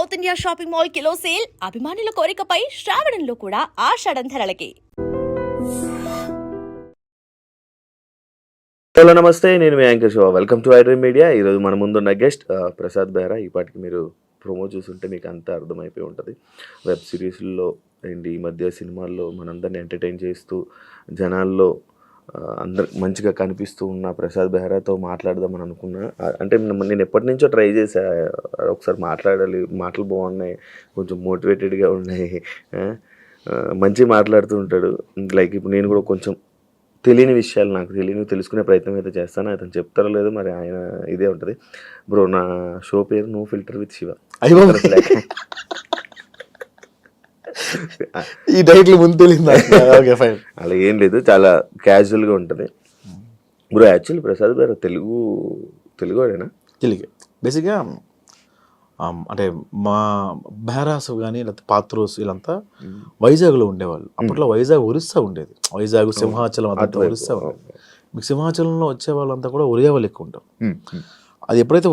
South India shopping mall kilo sale అభిమానుల కోరికపై శ్రావణంలో కూడా ఆషాఢం ధరలకి. హలో నమస్తే, నేను మీ anchor Shiva. Welcome to iDream Media. ఈరోజు మన ముందున్న గెస్ట్ ప్రసాద్ బెహ్రా. ఈ పాటికి మీరు ప్రోమో చూస్తుంటే మీకు అంతా అర్థమైపోయి ఉంటుంది. వెబ్ సిరీస్లో అండ్ ఈ మధ్య సినిమాల్లో మనందరిని ఎంటర్టైన్ చేస్తూ జనాల్లో అందరు మంచిగా కనిపిస్తూ ఉన్న ప్రసాద్ బెహ్రాతో మాట్లాడదామని అనుకున్నా. అంటే నేను ఎప్పటి నుంచో ట్రై చేశా, ఒకసారి మాట్లాడాలి, మాటలు బాగున్నాయి, కొంచెం మోటివేటెడ్గా ఉన్నాయి, మంచిగా మాట్లాడుతూ ఉంటాడు. లైక్ ఇప్పుడు నేను కూడా కొంచెం తెలియని విషయాలు నాకు తెలుసుకునే ప్రయత్నం అయితే చేస్తాను. అతను చెప్తారో లేదో మరి, ఆయన ఇదే ఉంటుంది. బ్రో, నా షో పేరు నో ఫిల్టర్ విత్ శివ. ఈ టైటిల్ ముందు తెలియదు. Okay fine. అలా ఏం లేదు, చాలా క్యాజువల్గా ఉంటుంది. బ్రో యాక్చువల్లీ ప్రసాద్ గారు తెలుగువాడేనా? తెలుగే బేసిక్గా. అంటే మా బెహ్రాస్ కానీ లేకపోతే పాత్రోస్ వీళ్ళంతా వైజాగ్లో ఉండేవాళ్ళు. అప్పట్లో వైజాగ్ ఒరిస్సా ఉండేది. వైజాగ్ సింహాచలం అదంతా ఒరిస్సా ఉండేది. మీకు సింహాచలంలో వచ్చే వాళ్ళంతా కూడా ఒరియా వాళ్ళు ఎక్కువ ఉంటారు. అది ఎప్పుడైతే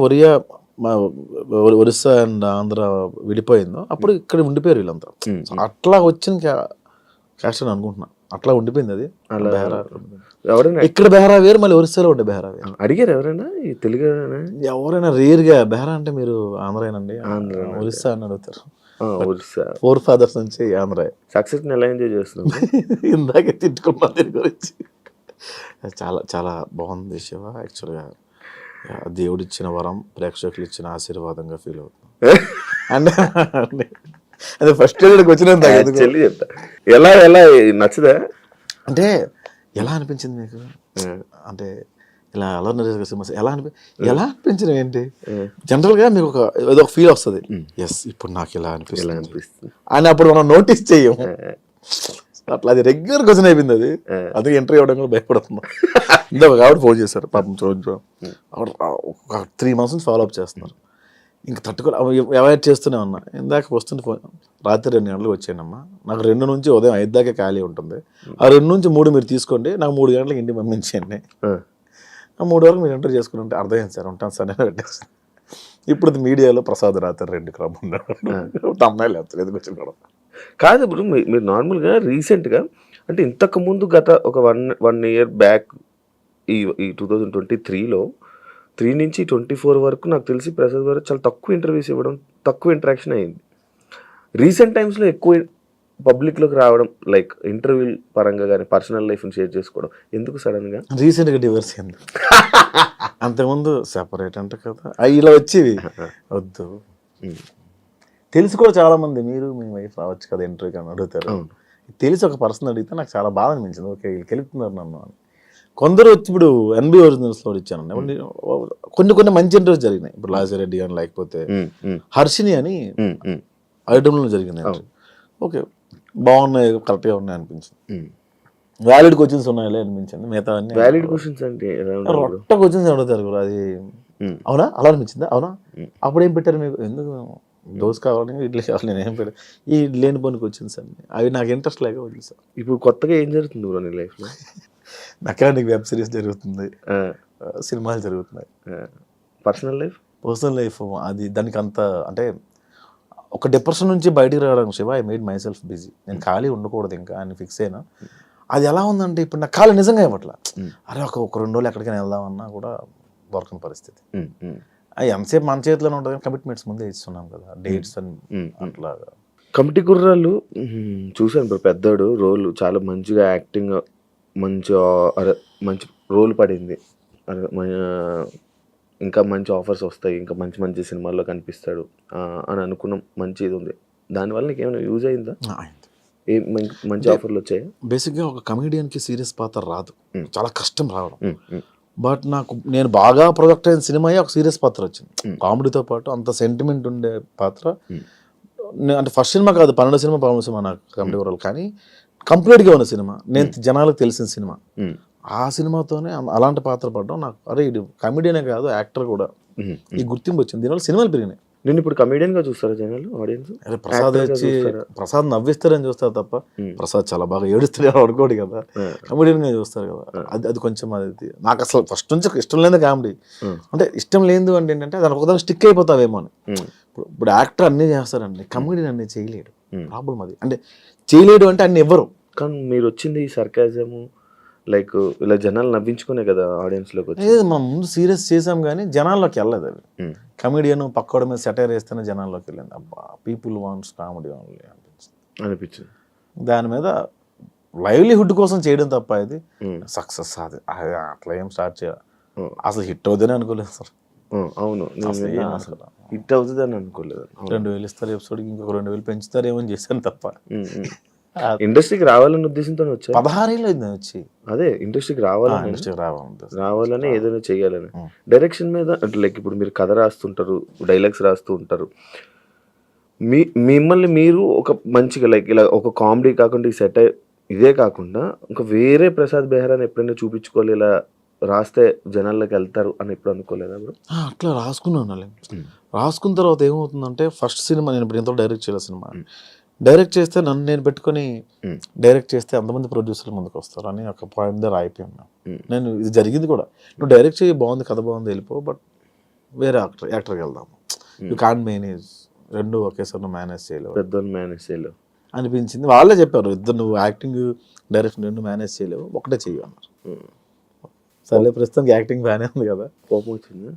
ఒరిస్సా అండ్ ఆంధ్ర విడిపోయిందో అప్పుడు ఇక్కడ ఉండిపోయారు వీళ్ళంతా. అట్లా వచ్చిన క్యాస్ట్ అని అనుకుంటున్నా, అట్లా ఉండిపోయింది అది. ఇక్కడ బెహ్రా వేరు, మళ్ళీ ఒరిస్సాలో ఉండే బెహ్రా వేరు. అడిగారు ఎవరైనా ఈ తెలుగు ఎవరైనా రేర్గా బెహ్రా అంటే మీరు ఆంధ్రానండి, ఒరిస్సా అని అడుగుతారు. ఫోర్ ఫాదర్స్ నుంచి ఆంధ్ర. సక్సెస్ ఎలా ఎంజాయ్ చేస్తున్నాం? ఇందాకే తిట్టుకున్నా దీని గురించి. చాలా చాలా బాగుంది శివ. యాక్చువల్గా దేవుడిచ్చిన వరం, ప్రేక్షకులు ఇచ్చిన ఆశీర్వాదంగా ఫీల్ అవుతుంది. అంటే అదే ఫస్ట్ వచ్చినంత చెప్తా. ఎలా నచ్చదా? అంటే ఎలా అనిపించింది మీకు? అంటే ఇలా ఎలా అనిపించింది ఏంటి? జనరల్గా మీకు ఏదో ఒక ఫీల్ వస్తుంది, ఎస్ ఇప్పుడు నాకు ఇలా అనిపిస్తుంది అని. అప్పుడు మనం నోటీస్ చెయ్యం. అట్లా అది రెగ్యులర్ క్వశ్చన్ అయిపోయింది అది. అందుకే ఎంట్రీ అవ్వడం కూడా భయపడుతున్నాం. ఇందాక కాబట్టి ఫోన్ చేశారు పాపం. ఒక 3 months నుంచి ఫాలో అప్ చేస్తున్నారు. ఇంకా అవాయిడ్ చేస్తూనే ఉన్నా. ఇందాక వస్తుంది ఫోన్, రాత్రి 2 గంటలకు వచ్చానమ్మా, నాకు 2 నుంచి ఉదయం 5 దాకా ఖాళీ ఉంటుంది, ఆ 2 నుంచి 3 మీరు తీసుకోండి, నాకు 3 గంటలకు ఇంటికి పంపించండి, ఆ 3 వరకు మీరు ఎంటర్ చేసుకుని ఉంటే అర్థమైంది సార్, ఉంటాను సార్ నేను పెట్టేస్తాను. ఇప్పుడు మీడియాలో ప్రసాద్ రాత్రి 2 క్రమం అమ్మాయిలు లేకపోతే ఎందుకు వచ్చిన కాదు. ఇప్పుడు మీరు నార్మల్గా రీసెంట్గా అంటే ఇంతకుముందు గత ఒక 1 year బ్యాక్ ఈ 2023లో 3 నుంచి 24 వరకు నాకు తెలిసి ప్రసాద్ గారు చాలా తక్కువ ఇంటర్వ్యూస్ ఇవ్వడం, తక్కువ ఇంటరాక్షన్ అయింది. రీసెంట్ టైమ్స్లో ఎక్కువ పబ్లిక్లోకి రావడం, లైక్ ఇంటర్వ్యూ పరంగా కానీ పర్సనల్ లైఫ్ని షేర్ చేసుకోవడం. ఎందుకు సడన్గా? రీసెంట్గా డివోర్స్ అయింది. అంతకుముందు సెపరేట్ అంటే కదా ఇలా వచ్చేవి. వద్దు, తెలిసి కూడా చాలామంది మీరు మీ వైఫ్ రావచ్చు కదా ఇంటర్వ్యూకి అని అడుగుతారు. తెలిసి ఒక పర్సన్ అడిగితే నాకు చాలా బాధ అనిపించింది. ఓకే వీళ్ళు గెలుపుతున్నారు నన్ను అని. కొందరు వచ్చి ఇప్పుడు ఎన్బి ఒరిజినల్స్లో ఇచ్చాను, కొన్ని మంచి ఇంటర్వ్యూస్ జరిగినాయి. ఇప్పుడు లాజిరెడ్డి అని, లేకపోతే హర్షిని అని ఐటమ్లో జరిగింది. ఓకే బాగున్నాయి, కరెక్ట్గా ఉన్నాయి అనిపించింది. వ్యాలిడ్ క్వశ్చన్స్ ఉన్నాయలే అనిపించింది. మిగతా అన్ని వ్యాలిడ్ క్వశ్చన్స్ అంటే రొట్ట క్వశ్చన్స్ అడుగుతారు కూడా. అది అవునా అలా అనిపించిందా? అవునా అప్పుడు ఏం పెట్టారు మీకు? ఎందుకు దోశ కావాలి, ఇడ్లీ కావాలి, నేను ఏం పెట్టాను ఈ లేని పనికి వచ్చింది సార్. అవి నాకు ఇంట్రెస్ట్ లేక వదిలి సార్. ఇప్పుడు కొత్తగా ఏం జరుగుతుంది బ్రో నీ లైఫ్లో? మెకానిక్ వెబ్ సిరీస్ జరుగుతుంది, సినిమాలు జరుగుతున్నాయి. పర్సనల్ లైఫ్ అది దానికి అంత అంటే ఒక డిప్రెషన్ నుంచి బయటికి రావడానికి Shiva I made my self busy. నేను ఖాళీ ఉండకూడదు ఇంకా అని ఫిక్స్ అయినా. అది ఎలా ఉందంటే ఇప్పుడు నాకు ఖాళీ నిజంగా ఇవ్వట్లా. అరే ఒక 2 రోజులు ఎక్కడికైనా వెళ్దామన్నా కూడా దొరకని పరిస్థితి. అది ఎంతసేపు మన చేతిలోనే ఉంటుంది. కమిట్మెంట్స్ ముందే ఇస్తున్నాం కదా, డేట్స్ అని అట్లాగా. కమిటీ కుర్రాళ్ళు చూశాను బ్రో, పెద్దోడు రోల్ చాలా మంచిగా యాక్టింగ్, మంచి రోల్ పడింది. ఇంకా మంచి ఆఫర్స్ వస్తాయి, ఇంకా మంచి సినిమాల్లో కనిపిస్తాడు అని అనుకున్నాం. మంచి ఇది ఉంది. దానివల్ల నీకు ఏమైనా యూజ్ అయిందా? మంచి ఆఫర్లు వచ్చాయి. బేసిక్గా ఒక కమెడియన్కి సీరియస్ పాత్ర రాదు, చాలా కష్టం రావడం. బట్ నేను బాగా ప్రొజెక్ట్ అయిన సినిమా ఒక సీరియస్ పాత్ర వచ్చింది. కామెడీతో పాటు అంత సెంటిమెంట్ ఉండే పాత్ర. అంటే ఫస్ట్ సినిమా కాదు, 12 సినిమా నాకు కమెడీ వరల్, కానీ కంప్లీట్గా ఉన్న సినిమా, నేను జనాలకు తెలిసిన సినిమా. ఆ సినిమాతోనే అలాంటి పాత్ర పడడం నాకు, అరే ఇది కమెడియనే కాదు యాక్టర్ కూడా, ఈ గుర్తింపు వచ్చింది. దీనివల్ల సినిమాలు పెరిగినాయి. నేను ఇప్పుడు కమెడియన్గా చూస్తారా జనాలు, ఆడియన్స్? అరే ప్రసాద్ నవ్విస్తారని చూస్తారు తప్ప, ప్రసాద్ చాలా బాగా ఏడుస్తాడు అనుకోడు కదా, కమెడియన్గా చూస్తారు కదా. అది కొంచెం అది నాకు అసలు ఫస్ట్ నుంచి ఇష్టం లేదు కామెడీ. అంటే ఇష్టం లేదు అంటే ఏంటంటే దాని ఒకదాని స్టిక్ అయిపోతావేమో అని. ఇప్పుడు యాక్టర్ అన్నీ చేస్తారండి, కమెడియన్ అన్నీ చేయలేడు. ప్రాబ్లం అది. అంటే చేయలేడు అంటే అన్ని ఇవ్వరు. కానీ మీరు వచ్చింది ఈ సర్కాజము లైక్ ఇలా జనాలు నవ్వించుకునే కదా ఆడియన్స్లోకి వచ్చి. లేదు, మనం ముందు సీరియస్ చేసాం కానీ జనాల్లోకి వెళ్ళదు అది. కమెడియన్ పక్కోడి మీద సెటైర్ వేస్తేనే జనాల్లోకి వెళ్ళింది. అబ్బా పీపుల్ వాంట్స్ కామెడీ ఓన్లీ అనిపించింది. దాని మీద లైవ్లీహుడ్ కోసం చేయడం తప్ప ఇది సక్సెస్ అది అట్లా ఏం స్టార్ట్ చేయాలి. అసలు హిట్ అవుతుందని అనుకోలేదు సార్. అవును, అసలు హిట్ అవుతుంది అని అనుకోలేదు. 2,000 ఇస్తారు ఎపిసోడ్కి, ఇంకొక 2,000 పెంచుతారేమో అని చేశాను తప్ప. ఇండస్ట్రీకి రావాలన్న ఉద్దేశంతో వచ్చా? 16 ఏళ్ళు అయింది వచ్చి. అదే ఇండస్ట్రీకి ఇండస్ట్రీకి రావాలని ఏదైనా చేయాలని. డైరెక్షన్ మీద లైక్ ఇప్పుడు మీరు కథ రాస్తుంటారు, డైలాగ్స్ రాస్తూ ఉంటారు. మిమ్మల్ని మీరు ఒక మంచిగా లైక్ ఇలా ఒక కామెడీ కాకుండా ఈ సెట్ ఇదే కాకుండా ఇంకా వేరే ప్రసాద్ బెహ్రాని ఎప్పుడైనా చూపించుకోవాలి, ఇలా రాస్తే జనాల్లోకి వెళ్తారు అని ఎప్పుడు అనుకోలేదా బ్రో? అట్లా రాసుకున్నాను. రాసుకున్న తర్వాత ఏమవుతుందంటే ఫస్ట్ సినిమా నేను ఇప్పుడు ఎంతో డైరెక్ట్ చేయలేదు. సినిమా డైరెక్ట్ చేస్తే నన్ను నేను పెట్టుకొని డైరెక్ట్ చేస్తే అంతమంది ప్రొడ్యూసర్లు ముందుకు వస్తారు అని ఒక పాయింట్ దగ్గర అయిపోయాను. నేను ఇది జరిగింది కూడా, నువ్వు డైరెక్ట్ చేయి, బాగుంది కథ బాగుంది, వెళ్ళిపో, బట్ వేరే యాక్టర్కి వెళ్దాము. యూ కాంట్ మేనేజ్, రెండు ఒకేసారి నువ్వు మేనేజ్ చేయలేవు, పెద్దోళ్ళు మేనేజ్ చేయలేవు అనిపించింది. వాళ్ళే చెప్పారు, ఇద్దరు నువ్వు యాక్టింగ్ డైరెక్షన్ రెండు మేనేజ్ చేయలేవు, ఒకటే చెయ్యి అన్నారు. సరే ప్రస్తుతానికి యాక్టింగ్ బాగానే ఉంది కదా. కోపం వచ్చింది?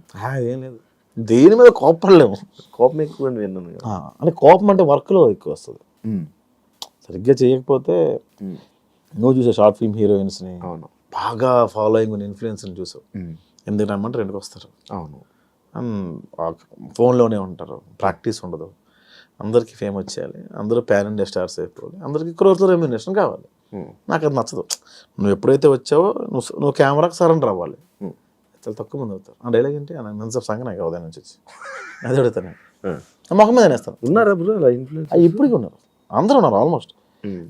ఏం లేదు, దేని మీద కోపడలేము. కోపం ఎక్కువ అని విన్నాను. అంటే కోపం అంటే వర్క్లో ఎక్కువ వస్తుంది. సరిగ్గా చేయకపోతే నువ్వు చూసే షార్ట్ ఫిల్మ్ హీరోయిన్స్ని బాగా ఫాలోయింగ్ ఉన్న ఇన్ఫ్లుయెన్స్ని చూసావు, ఎందుకు రమ్మంటే రెండుకి వస్తారు. అవును, ఫోన్లోనే ఉంటారు, ప్రాక్టీస్ ఉండదు. అందరికీ ఫేమ్ వచ్చేయాలి, అందరూ ప్యాన్ ఇండియా స్టార్స్ అయిపోవాలి, అందరికీ క్రోర్స్ రెమ్యూనరేషన్ కావాలి. నాకు అది నచ్చదు. నువ్వు ఎప్పుడైతే వచ్చావో నువ్వు కెమెరాకి సరెండర్ అవ్వాలి. చాలా తక్కువ మంది అవుతారు. ఆ డైలాగ్ ఏంటి మంచి సంగతి నాకు ఉదయం నుంచి వచ్చి అది అడుగుతాను, మొహం మీద నేస్తాను. ఉన్నారా బ్రో అలా ఇన్ఫ్లుయెన్స్? ఇప్పటికీ ఉన్నారు, అందరూ ఉన్నారు ఆల్మోస్ట్.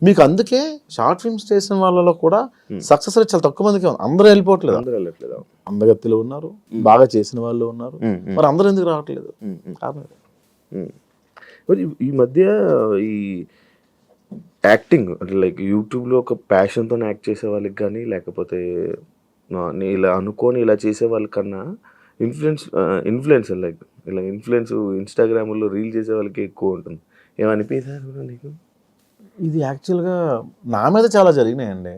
మీకు అందుకే షార్ట్ ఫిల్మ్స్ చేసిన వాళ్ళలో కూడా సక్సెస్ రేట్ చాలా తక్కువ మందికి ఉంది. అందరూ వెళ్ళిపోవట్లేదు. అందగత్తిలో ఉన్నారు, బాగా చేసిన వాళ్ళు ఉన్నారు, మరి అందరూ ఎందుకు రావట్లేదు? మరి ఈ మధ్య ఈ యాక్టింగ్ అంటే లైక్ యూట్యూబ్లో ఒక ప్యాషన్తో యాక్ట్ చేసే వాళ్ళకి కానీ, లేకపోతే ఇలా అనుకొని ఇలా చేసే వాళ్ళకన్నా ఇన్ఫ్లుయెన్సర్ లైక్ ఇలా ఇన్స్టాగ్రామ్లో రీల్ చేసే వాళ్ళకి ఎక్కువ ఉంటుంది. ఏమనిపించారు నీకు? ఇది యాక్చువల్గా నా మీద చాలా జరిగినాయండి.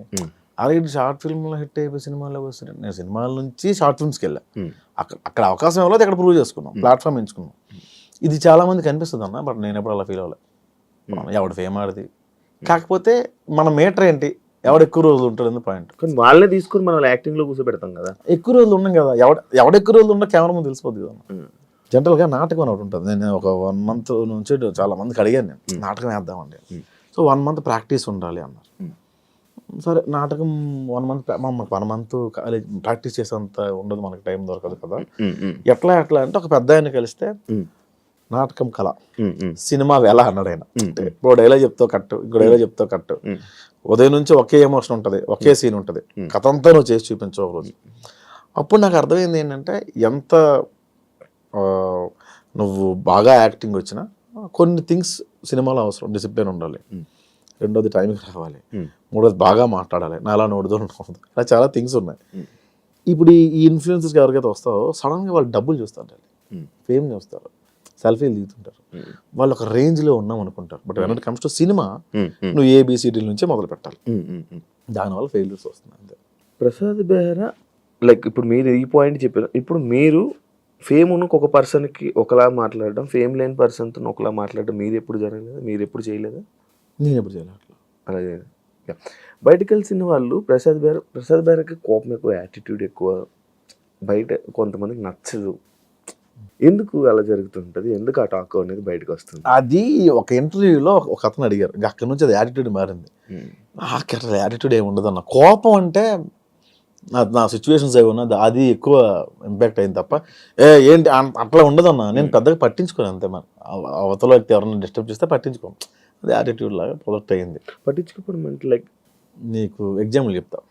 అలాగే షార్ట్ ఫిల్మ్లో హిట్ అయిపోయి సినిమాలోకి వస్తున్నాను. నేను సినిమాల నుంచి షార్ట్ ఫిల్మ్స్కి వెళ్ళా. అక్కడ అవకాశం ఇవ్వలేదు, అక్కడ ప్రూవ్ చేసుకున్నాం, ప్లాట్ఫామ్ ఎంచుకున్నాం. ఇది చాలా మందికి అనిపిస్తుంది అన్న, బట్ నేను ఎప్పుడు అలా ఫీల్ అవ్వలేదు. ఎవడు ఫేమ్ ఆడిది, కాకపోతే మన మీటర్ ఏంటి, ఎవడు ఎక్కువ రోజులు ఉంటాడు పాయింట్. కానీ వాళ్ళే తీసుకుని మనం యాక్టింగ్లో కూర్చోబెడతాం కదా. ఎక్కువ రోజులు ఉన్నాం కదా, ఎవడ ఎక్కువ రోజులు ఉన్నా కెమెరా ముందు తెలిసిపోద్ది కదా. జనరల్గా నాటకం ఒకటి ఉంటుంది. నేను ఒక 1 month నుంచి చాలా మందికి అడిగాను, నేను నాటకం వేద్దామండి. సో 1 month ప్రాక్టీస్ ఉండాలి అన్నారు. సరే నాటకం 1 month 1 month కాలేజ్ ప్రాక్టీస్ చేసేంత ఉండదు, మనకి టైం దొరకదు కదా. ఎట్లా అంటే ఒక పెద్ద ఆయన కలిస్తే నాటకం కళ, సినిమా వేళ అన్నాడు ఆయన. ఇప్పుడు డైలాగ్ చెప్తావు కట్టు, ఇంకో డైలాగ్ చెప్తావు కట్టు, ఉదయం నుంచి ఒకే ఎమోషన్ ఉంటుంది, ఒకే సీన్ ఉంటుంది, కథ అంతా నువ్వు చేసి చూపించవు ఒక రోజు. అప్పుడు నాకు అర్థమైంది ఏంటంటే, ఎంత నువ్వు బాగా యాక్టింగ్ వచ్చినా కొన్ని థింగ్స్ సినిమాలో అవసరం. డిసిప్లిన్ ఉండాలి, రెండోది టైంకి రావాలి, మూడోది బాగా మాట్లాడాలి, నాలా నోడుదో ఉండదు, ఇలా చాలా థింగ్స్ ఉన్నాయి. ఇప్పుడు ఈ ఇన్ఫ్లుయెన్సర్స్కి ఎవరికైతే వస్తావో సడన్గా వాళ్ళు డబ్బులు చూస్తారు, ఫేమ్ చూస్తారు, సెల్ఫీలు దిగుతుంటారు, వాళ్ళు ఒక రేంజ్లో ఉన్నాం అనుకుంటారు. But when it comes to cinema నువ్వు ABCD నుంచే మొదలు పెట్టాలి. దానివల్ల ఫెయిల్యూర్స్ వస్తున్నాయి అంతే. ప్రసాద్ బెహ్రా లైక్ ఇప్పుడు మీరు ఈ పాయింట్ చెప్పారు. ఇప్పుడు మీరు ఫేమ్ ఉన్న ఒక పర్సన్కి ఒకలా మాట్లాడడం, ఫేమ్ లేని పర్సన్తో ఒకలా మాట్లాడడం మీరు ఎప్పుడు జరగలేదా? మీరు ఎప్పుడు చేయలేదా? నేను ఎప్పుడు చేయలేదు అలాగే. బయటకు కలిసిన వాళ్ళు ప్రసాద్ బెహ్రాకి కోపం ఎక్కువ, యాటిట్యూడ్ ఎక్కువ, బయట కొంతమందికి నచ్చదు. ఎందుకు అలా జరుగుతుంటుంది? ఎందుకు ఆ టాక్ అనేది బయటకు వస్తుంది? అది ఒక ఇంటర్వ్యూలో ఒక అతను అడిగారు, అక్కడ నుంచి అది యాటిట్యూడ్ మారింది. అక్కడ యాటిట్యూడ్ ఏమి ఉండదు అన్న, కోపం అంటే నా సిచ్యువేషన్స్ ఏమన్నా అది ఎక్కువ ఇంపాక్ట్ అయింది తప్ప ఏంటి అట్లా ఉండదన్న. నేను పెద్దగా పట్టించుకోను అంతే. మన అవతల వ్యక్తి ఎవరైనా డిస్టర్బ్ చేస్తే పట్టించుకోను, అది యాటిట్యూడ్ లాగా ప్రొడక్ట్ అయ్యింది. పట్టించుకోవడం అంటే లైక్ నీకు ఎగ్జాంపుల్ చెప్తా.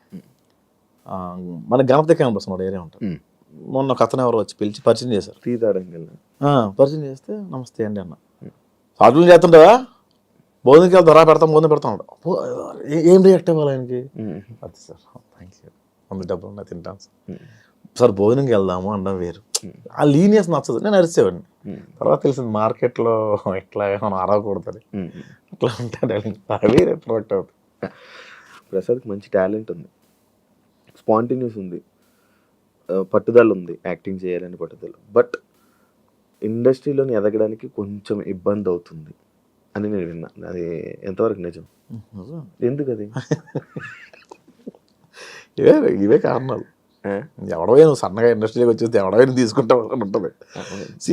మన గణపతి క్యాంపస్ మన ఏరియా ఉంటుంది. మొన్న ఒక అతను ఎవరో వచ్చి పిలిచి పరిచయం చేశారు. పరిచయం చేస్తే నమస్తే అండి అన్న, షార్ట్లు చేస్తుంటావా, భోజనంకి వెళ్తా రా, భోజనం పెడతాడు. ఏం రియాక్ట్ అవ్వాలి ఆయనకి? అది సార్ థ్యాంక్ యూ, 100 డబ్బులు ఉన్నా తింటాను సార్. భోజనంకి వెళ్దాము అనడం వేరు, ఆ లీనియస్ నచ్చదు, నేను అరిచేవాడిని. తర్వాత తెలిసింది మార్కెట్లో ఇట్లా మనం అరవకూడదని, అట్లా ఉంటాడు అవి ప్రొడక్ట్ అవుతుంది. ప్రసాద్కి మంచి టాలెంట్ ఉంది, స్పాంటేనియస్ ఉంది, పట్టుదల ఉంది, యాక్టింగ్ చేయాలని పట్టుదల. బట్ ఇండస్ట్రీలోని ఎదగడానికి కొంచెం ఇబ్బంది అవుతుంది అని నేను విన్నా. అది ఎంతవరకు నిజం? ఎందుకు అది? ఇవే కారణాలు. ఎవడో నువ్వు సన్నగా ఇండస్ట్రీకి వచ్చేసి ఎవడో తీసుకుంటావు అని ఉంటుంది.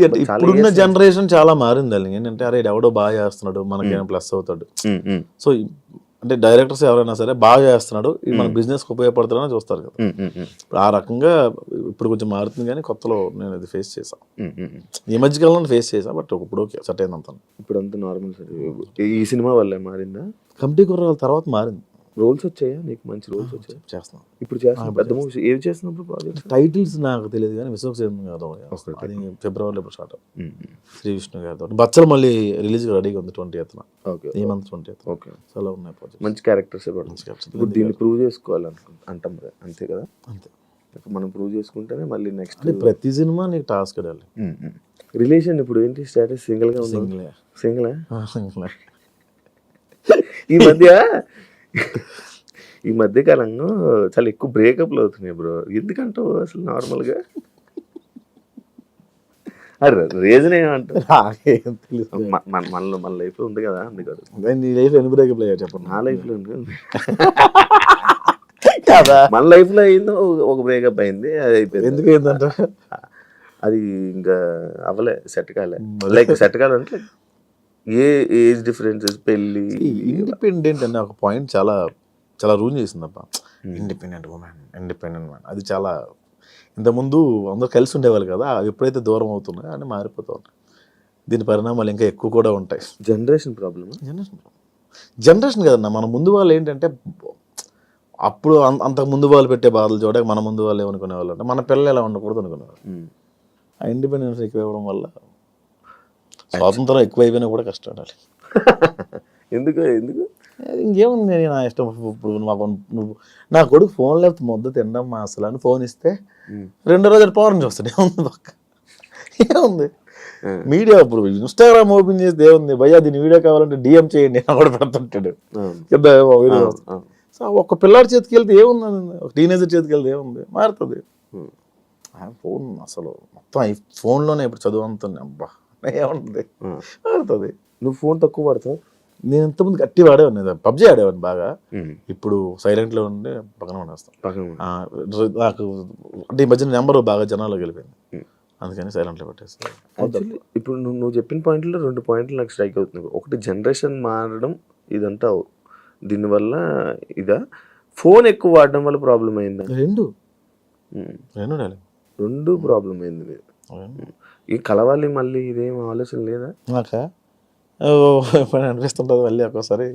అంటే ఇప్పుడున్న జనరేషన్ చాలా మారింది. అది ఏంటంటే అరే ఎవడో బాగా చేస్తున్నాడు మనకేమైనా ప్లస్ అవుతాడు. సో అంటే డైరెక్టర్స్ ఎవరైనా సరే బాగా చేస్తున్నాడు, ఇది మన బిజినెస్కి ఉపయోగపడుతుందని చూస్తారు కదా. ఇప్పుడు ఆ రకంగా ఇప్పుడు కొంచెం మారుతుంది, కానీ కొత్తలో నేను అది ఫేస్ చేశాను. ఈ మధ్యకాలంలో ఫేస్ చేశాను, బట్ ఇప్పుడు ఓకే సెట్ అయింది అంతా. ఇప్పుడు అంతా నార్మల్ సార్. ఈ సినిమా వల్లే మారిందా? కమిటీ కుర్రాల తర్వాత మారింది. రోల్స్ వచ్చాయా నీకు? మంచి రోల్స్ వచ్చాయి? చేస్తున్నాం ఇప్పుడు చేస్తున్నాం. పెద్ద మూవీస్ ఏవి చేస్తున్నప్పుడు ప్రాజెక్ట్ టైటిల్స్ నాకు తెలియదు, కానీ విశ్వసేన్ గారు అది ఫిబ్రవరిలో ఇప్పుడు స్టార్ట్. శ్రీ విష్ణు గారితో బచ్చలు మళ్ళీ రిలీజ్ రెడీగా ఉంది 20th. ఓకే, ఈ మంత్ 20th. ఓకే, చాలా ఉన్నాయి ప్రాజెక్ట్. మంచి క్యారెక్టర్స్. ఇప్పుడు దీన్ని ప్రూవ్ చేసుకోవాలంటాం కదా, అంతే కదా? అంతే, మనం ప్రూవ్ చేసుకుంటేనే మళ్ళీ నెక్స్ట్. ప్రతి సినిమా నీకు టాస్క్ అడాలి. రిలేషన్ ఇప్పుడు ఏంటి స్టేటస్? సింగిల్ గా ఉంది? సింగిల్. ఈ మధ్య కాలంలో చాలా ఎక్కువ బ్రేకప్లు అవుతున్నాయి బ్రో. ఎందుకంటావు అసలు నార్మల్గా? అరే రీజన్ ఏమంటారు? మన లైఫ్లో ఉంది కదా, అందుకని. నీ లైఫ్ ఎన్ని బ్రేకప్ అయ్యా చెప్పండి. నా లైఫ్లో ఉంది మన లైఫ్లో అయిందో ఒక బ్రేకప్ అయింది, అది అయిపోయింది. ఎందుకు అయిందంట? అది ఇంకా అవ్వలే, సెట్ కాలే. లైక్ సెట్ కాలంటే ఏ ఏజ్ డిఫరెన్సెస్, పెళ్ళి. ఇండిపెండెంట్ అనే ఒక పాయింట్ చాలా చాలా రూల్ చేసిందబ్బా. ఇండిపెండెంట్ ఉమెన్, ఇండిపెండెంట్ మ్యాన్, అది చాలా ఇంతకుముందు అందరూ కలిసి ఉండేవాళ్ళు కదా, ఎప్పుడైతే దూరం అవుతున్నాయో అని మారిపోతూ ఉంటాయి. దీని పరిణామాలు ఇంకా ఎక్కువ కూడా ఉంటాయి. Generation problem. జనరేషన్ కదన్నా, మన ముందు వాళ్ళు ఏంటంటే అప్పుడు అంతకు ముందు వాళ్ళు పెట్టే బాధలు చూడక మన ముందు వాళ్ళు ఏమనుకునే వాళ్ళు అంటే మన పిల్లలు ఎలా ఉండకూడదు అనుకునేవాళ్ళు. ఆ ఇండిపెండెన్స్ ఎక్కువ ఇవ్వడం వల్ల స్వాతంత్రం ఎక్కువ అయిపోయినా కూడా కష్టపడాలి. ఎందుకు ఇంకేముంది, నా ఇష్టం. ఇప్పుడు నువ్వు నా కొడుకు ఫోన్ లేకపోతే ముద్ద తినడం అసలు అని ఫోన్ ఇస్తే 2 రోజులు పవర్ చూస్తాడు. ఏముంది పక్క, ఏముంది మీడియా. ఇప్పుడు ఇన్స్టాగ్రామ్ ఓపెన్ చేస్తే ఏముంది భయ్యా, దీని వీడియో కావాలంటే డిఎం చేయండి అని కూడా పెడుతుంటాడు. సో ఒక పిల్లాడి చేతికి వెళ్తే ఏముంది, ఒక టీనేజర్ చేతికి వెళ్తే ఏముంది, మారుతుంది. ఫోన్ అసలు మొత్తం ఈ ఫోన్లోనే ఇప్పుడు చదువు అంతుంది. అబ్బా ఏముంటుంది, మారుతుంది. నువ్వు ఫోన్ తక్కువ వాడతావు? నేను ఇంతకుముందు గట్టి వాడేవాడిని, పబ్జీ ఆడేవాడిని బాగా. ఇప్పుడు సైలెంట్లో ఉండి పక్కన పడేస్తాను. నాకు అంటే ఈ మధ్య నెంబర్ బాగా జనాల్లోకి వెళ్ళిపోయింది, అందుకని సైలెంట్లో పెట్టేస్తాను. ఇప్పుడు నువ్వు చెప్పిన పాయింట్లో 2 పాయింట్లు నాకు స్ట్రైక్ అవుతుంది. ఒకటి జనరేషన్ మారడం, ఇదంతా దీనివల్ల ఇదా? ఫోన్ ఎక్కువ వాడడం వల్ల ప్రాబ్లం అయిందా? రెండు ప్రాబ్లం అయింది. ఈ కలవాలి మళ్ళీ, ఇదేం ఆలోచన లేదా నాకా? ఎప్పుడు అనిపిస్తుంటుంది మళ్ళీ ఒక్కోసారి.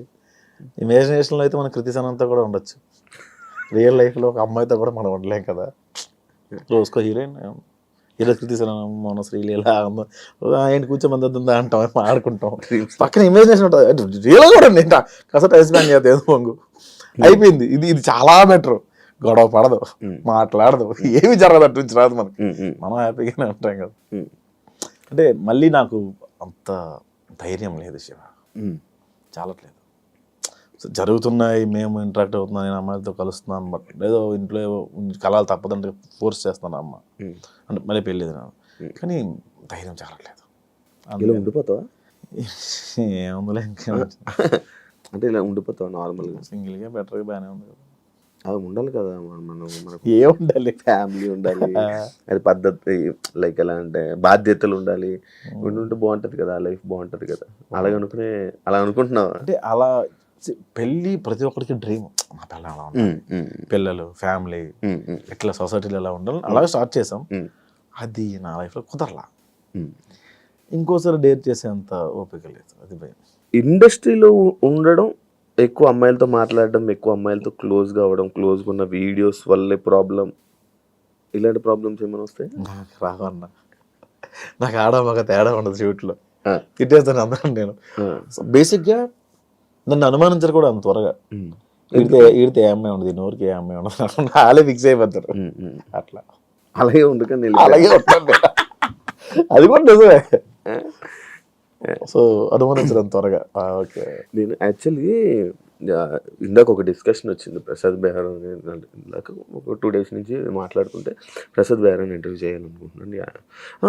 ఇమాజినేషన్లో అయితే మన కృతిసనంతా కూడా ఉండొచ్చు, రియల్ లైఫ్లో ఒక అమ్మాయితో కూడా మనం ఉండలేం కదా. రోజుకో హీరోయిన్, హీరో కృతిసనం, మన శ్రీలీల ఆయన కూర్చోమంది అంటాం, ఆడుకుంటాం. పక్కన ఇమాజినేషన్ ఉంటుంది, రియల్ కూడా ఉంది. కాస్త టైం స్పెండ్ చేద్దాం, పొంగు అయిపోయింది. ఇది చాలా బెటర్. గొడవ పడదు, మాట్లాడదు, ఏమి జరగదు, అటు నుంచి రాదు మనకి, మనం హ్యాపీగానే ఉంటాం కదా. అంటే మళ్ళీ నాకు అంత ధైర్యం లేదు శివ, చాలట్లేదు. జరుగుతున్నాయి, మేము ఇంటరాక్ట్ అవుతున్నాం, నేను అమ్మాయిలతో కలుస్తున్నాను, బట్ ఏదో ఇంట్లో కలాలు తప్పదంటే ఫోర్స్ చేస్తాను అమ్మ అంటే మళ్ళీ పెళ్ళేది నాకు, కానీ ధైర్యం చాలట్లేదు. ఇలా ఉండిపోతావా? ఏముందిలే ఇంకా అంటే ఇలా ఉండిపోతావా నార్మల్గా? సింగిల్గా బెటర్గా బాగానే ఉంది కదా. అది ఉండాలి కదా, మనకు ఏ ఉండాలి, ఫ్యామిలీ ఉండాలి, అది పద్ధతి, లైక్ ఎలా అంటే బాధ్యతలు ఉండాలి, ఉంటే బాగుంటుంది కదా, లైఫ్ బాగుంటుంది కదా. అలా అనుకుంటున్నావా? అంటే అలా పెళ్ళి ప్రతి ఒక్కరికి డ్రీమ్. మా పిల్లలు అలా ఉండాలి, పిల్లలు, ఫ్యామిలీ, ఇట్లా సొసైటీలో ఎలా ఉండాలి, అలాగే స్టార్ట్ చేసాం. అది నా లైఫ్లో కుదరలా. ఇంకోసారి డేర్ చేసేంత ఓపిక లేదు, అది భయం. ఇండస్ట్రీలో ఉండడం, ఎక్కువ అమ్మాయిలతో మాట్లాడడం, ఎక్కువ అమ్మాయిలతో క్లోజ్గా అవ్వడం, క్లోజ్గా ఉన్న వీడియోస్ వల్లే ప్రాబ్లం, ఇలాంటి ప్రాబ్లమ్స్ ఏమైనా వస్తాయి? నాకు రావన్నా, నాకు ఆడ మగ తేడా ఉండదు షూట్లో, తిట్టేస్తాను అందరం. నేను బేసిక్గా నన్ను అనుమానించరు కూడా అంత త్వరగా. ఈడితే ఏ అమ్మాయి ఉండదు, నోరికి ఏ అమ్మాయి ఉండదు, వాళ్ళే ఫిక్స్ అయిపోతారు అట్లా. అలాగే ఉండకండి అలాగే ఉంటాను నేను. అది కూడా నిజమే. సో అనుమానించడం త్వరగా. ఓకే. నేను యాక్చువల్లీ ఇందాక ఒక డిస్కషన్ వచ్చింది ప్రసాద్ బెహ్రా ఇందాక ఒక 2 days నుంచి మాట్లాడుకుంటే ప్రసాద్ బెహ్రాని ఇంటర్వ్యూ చేయాలనుకుంటున్నాను.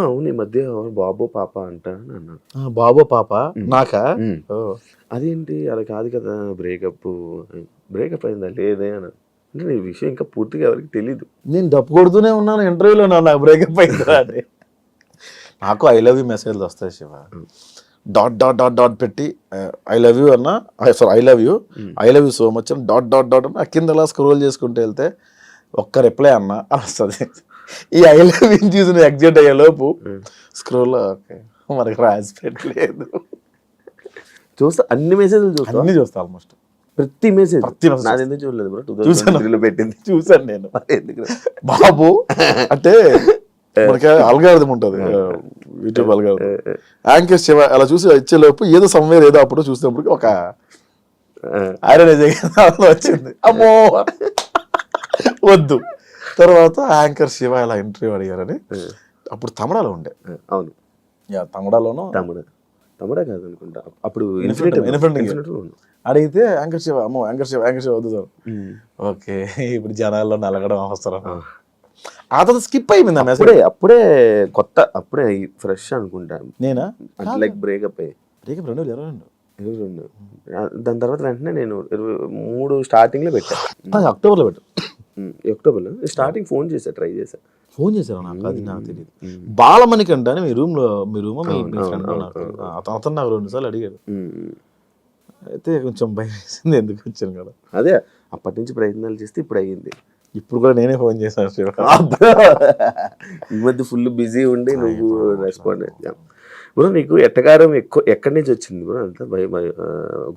అవును ఈ మధ్య బాబో పాప అంట అని అన్నారు. బాబో పాప నాకా? అదేంటి అలా కాదు కదా, బ్రేకప్ అయిందా లేదే అని అంటే ఈ విషయం ఇంకా పూర్తిగా ఎవరికి తెలీదు. నేను డప్పు కొడుతూనే ఉన్నాను ఇంటర్వ్యూలో, నాకు బ్రేకప్ అయిందా అని. నాకు ఐ లవ్ యూ మెసేజ్లు వస్తాయి Shiva. Dot dot dot dot పెట్టి ఐ లవ్ యూ అన్నా, sorry I love you so much అని డాట్ డాట్ డాట్ అన్న కింద అలా స్క్రోల్ చేసుకుంటూ వెళ్తే ఒక్క రిప్లై అన్నా వస్తుంది. ఈ ఐ లవ్ యూ చూసిన ఎగ్జిట్ అయ్యే లోపు స్క్రోల్ ఓకే మనకి రాసి పెట్టలేదు. చూస్తా అన్ని మెసేజ్లు చూస్తా, అన్ని చూస్తా ఆల్మోస్ట్ ప్రతి మెసేజ్. ప్రతి message. నాది ఎందుకు చూడలేదు బ్రో, చూసాను. 2023లో పెట్టింది చూసాను నేను. ఎందుకు బాబు అంటే మనకి అల్గారిథం ఉంటుంది, యూట్యూబ్ అల్గారిథం. యాంకర్ శివ అలా చూసి వచ్చేలోపు ఏదో సమ్వేర్ ఏదో అప్పుడు చూసినప్పుడు ఒక ఐరన్ వచ్చింది. అమ్మో వద్దు. తర్వాత యాంకర్ శివ ఇలా ఇంటర్వ్యూ అడిగారని అప్పుడు తమిళలో ఉండే. అవును తమిళలోనూ తమిళ కాదు అనుకుంటా అప్పుడు అడిగితే యాంకర్ శివ అమ్మో యాంకర్ శివ వద్దు సార్. ఓకే ఇప్పుడు జనాల్లో నలగడం అవసరం. ఆ తర్వాత స్కిప్ అయిపోయింది ఆ మెసేజ్. అప్పుడే కొత్త, అప్పుడే ఫ్రెష్ అనుకుంటా నేనా లైక్ బ్రేకప్ అయ్యి బ్రేకప్ 2022 దాని తర్వాత వెంటనే నేను 23 స్టార్టింగ్ లో పెట్టాను. అక్టోబర్లో పెట్టు. అక్టోబర్లో స్టార్టింగ్ ఫోన్ చేశా, ట్రై చేశా. ఫోన్ చేశారు నాకు, అది నాకు తెలియదు. బాలమణికంట అని మీ రూమ్ మీ ఫ్రెండ్ అతను నాకు 2 సార్లు అడిగాడు. అయితే కొంచెం భయం వేసింది ఎందుకు వచ్చాను కదా. అదే అప్పటి నుంచి ప్రయత్నాలు చేస్తే ఇప్పుడు అయ్యింది. ఇప్పుడు కూడా నేనే ఫోన్ చేశాను శివ. ఈ మధ్య ఫుల్ బిజీ ఉండి నువ్వు రెస్పాండ్ బ్రో. నీకు ఎట్టకారం ఎక్కడి నుంచి వచ్చింది బ్రో? అంతా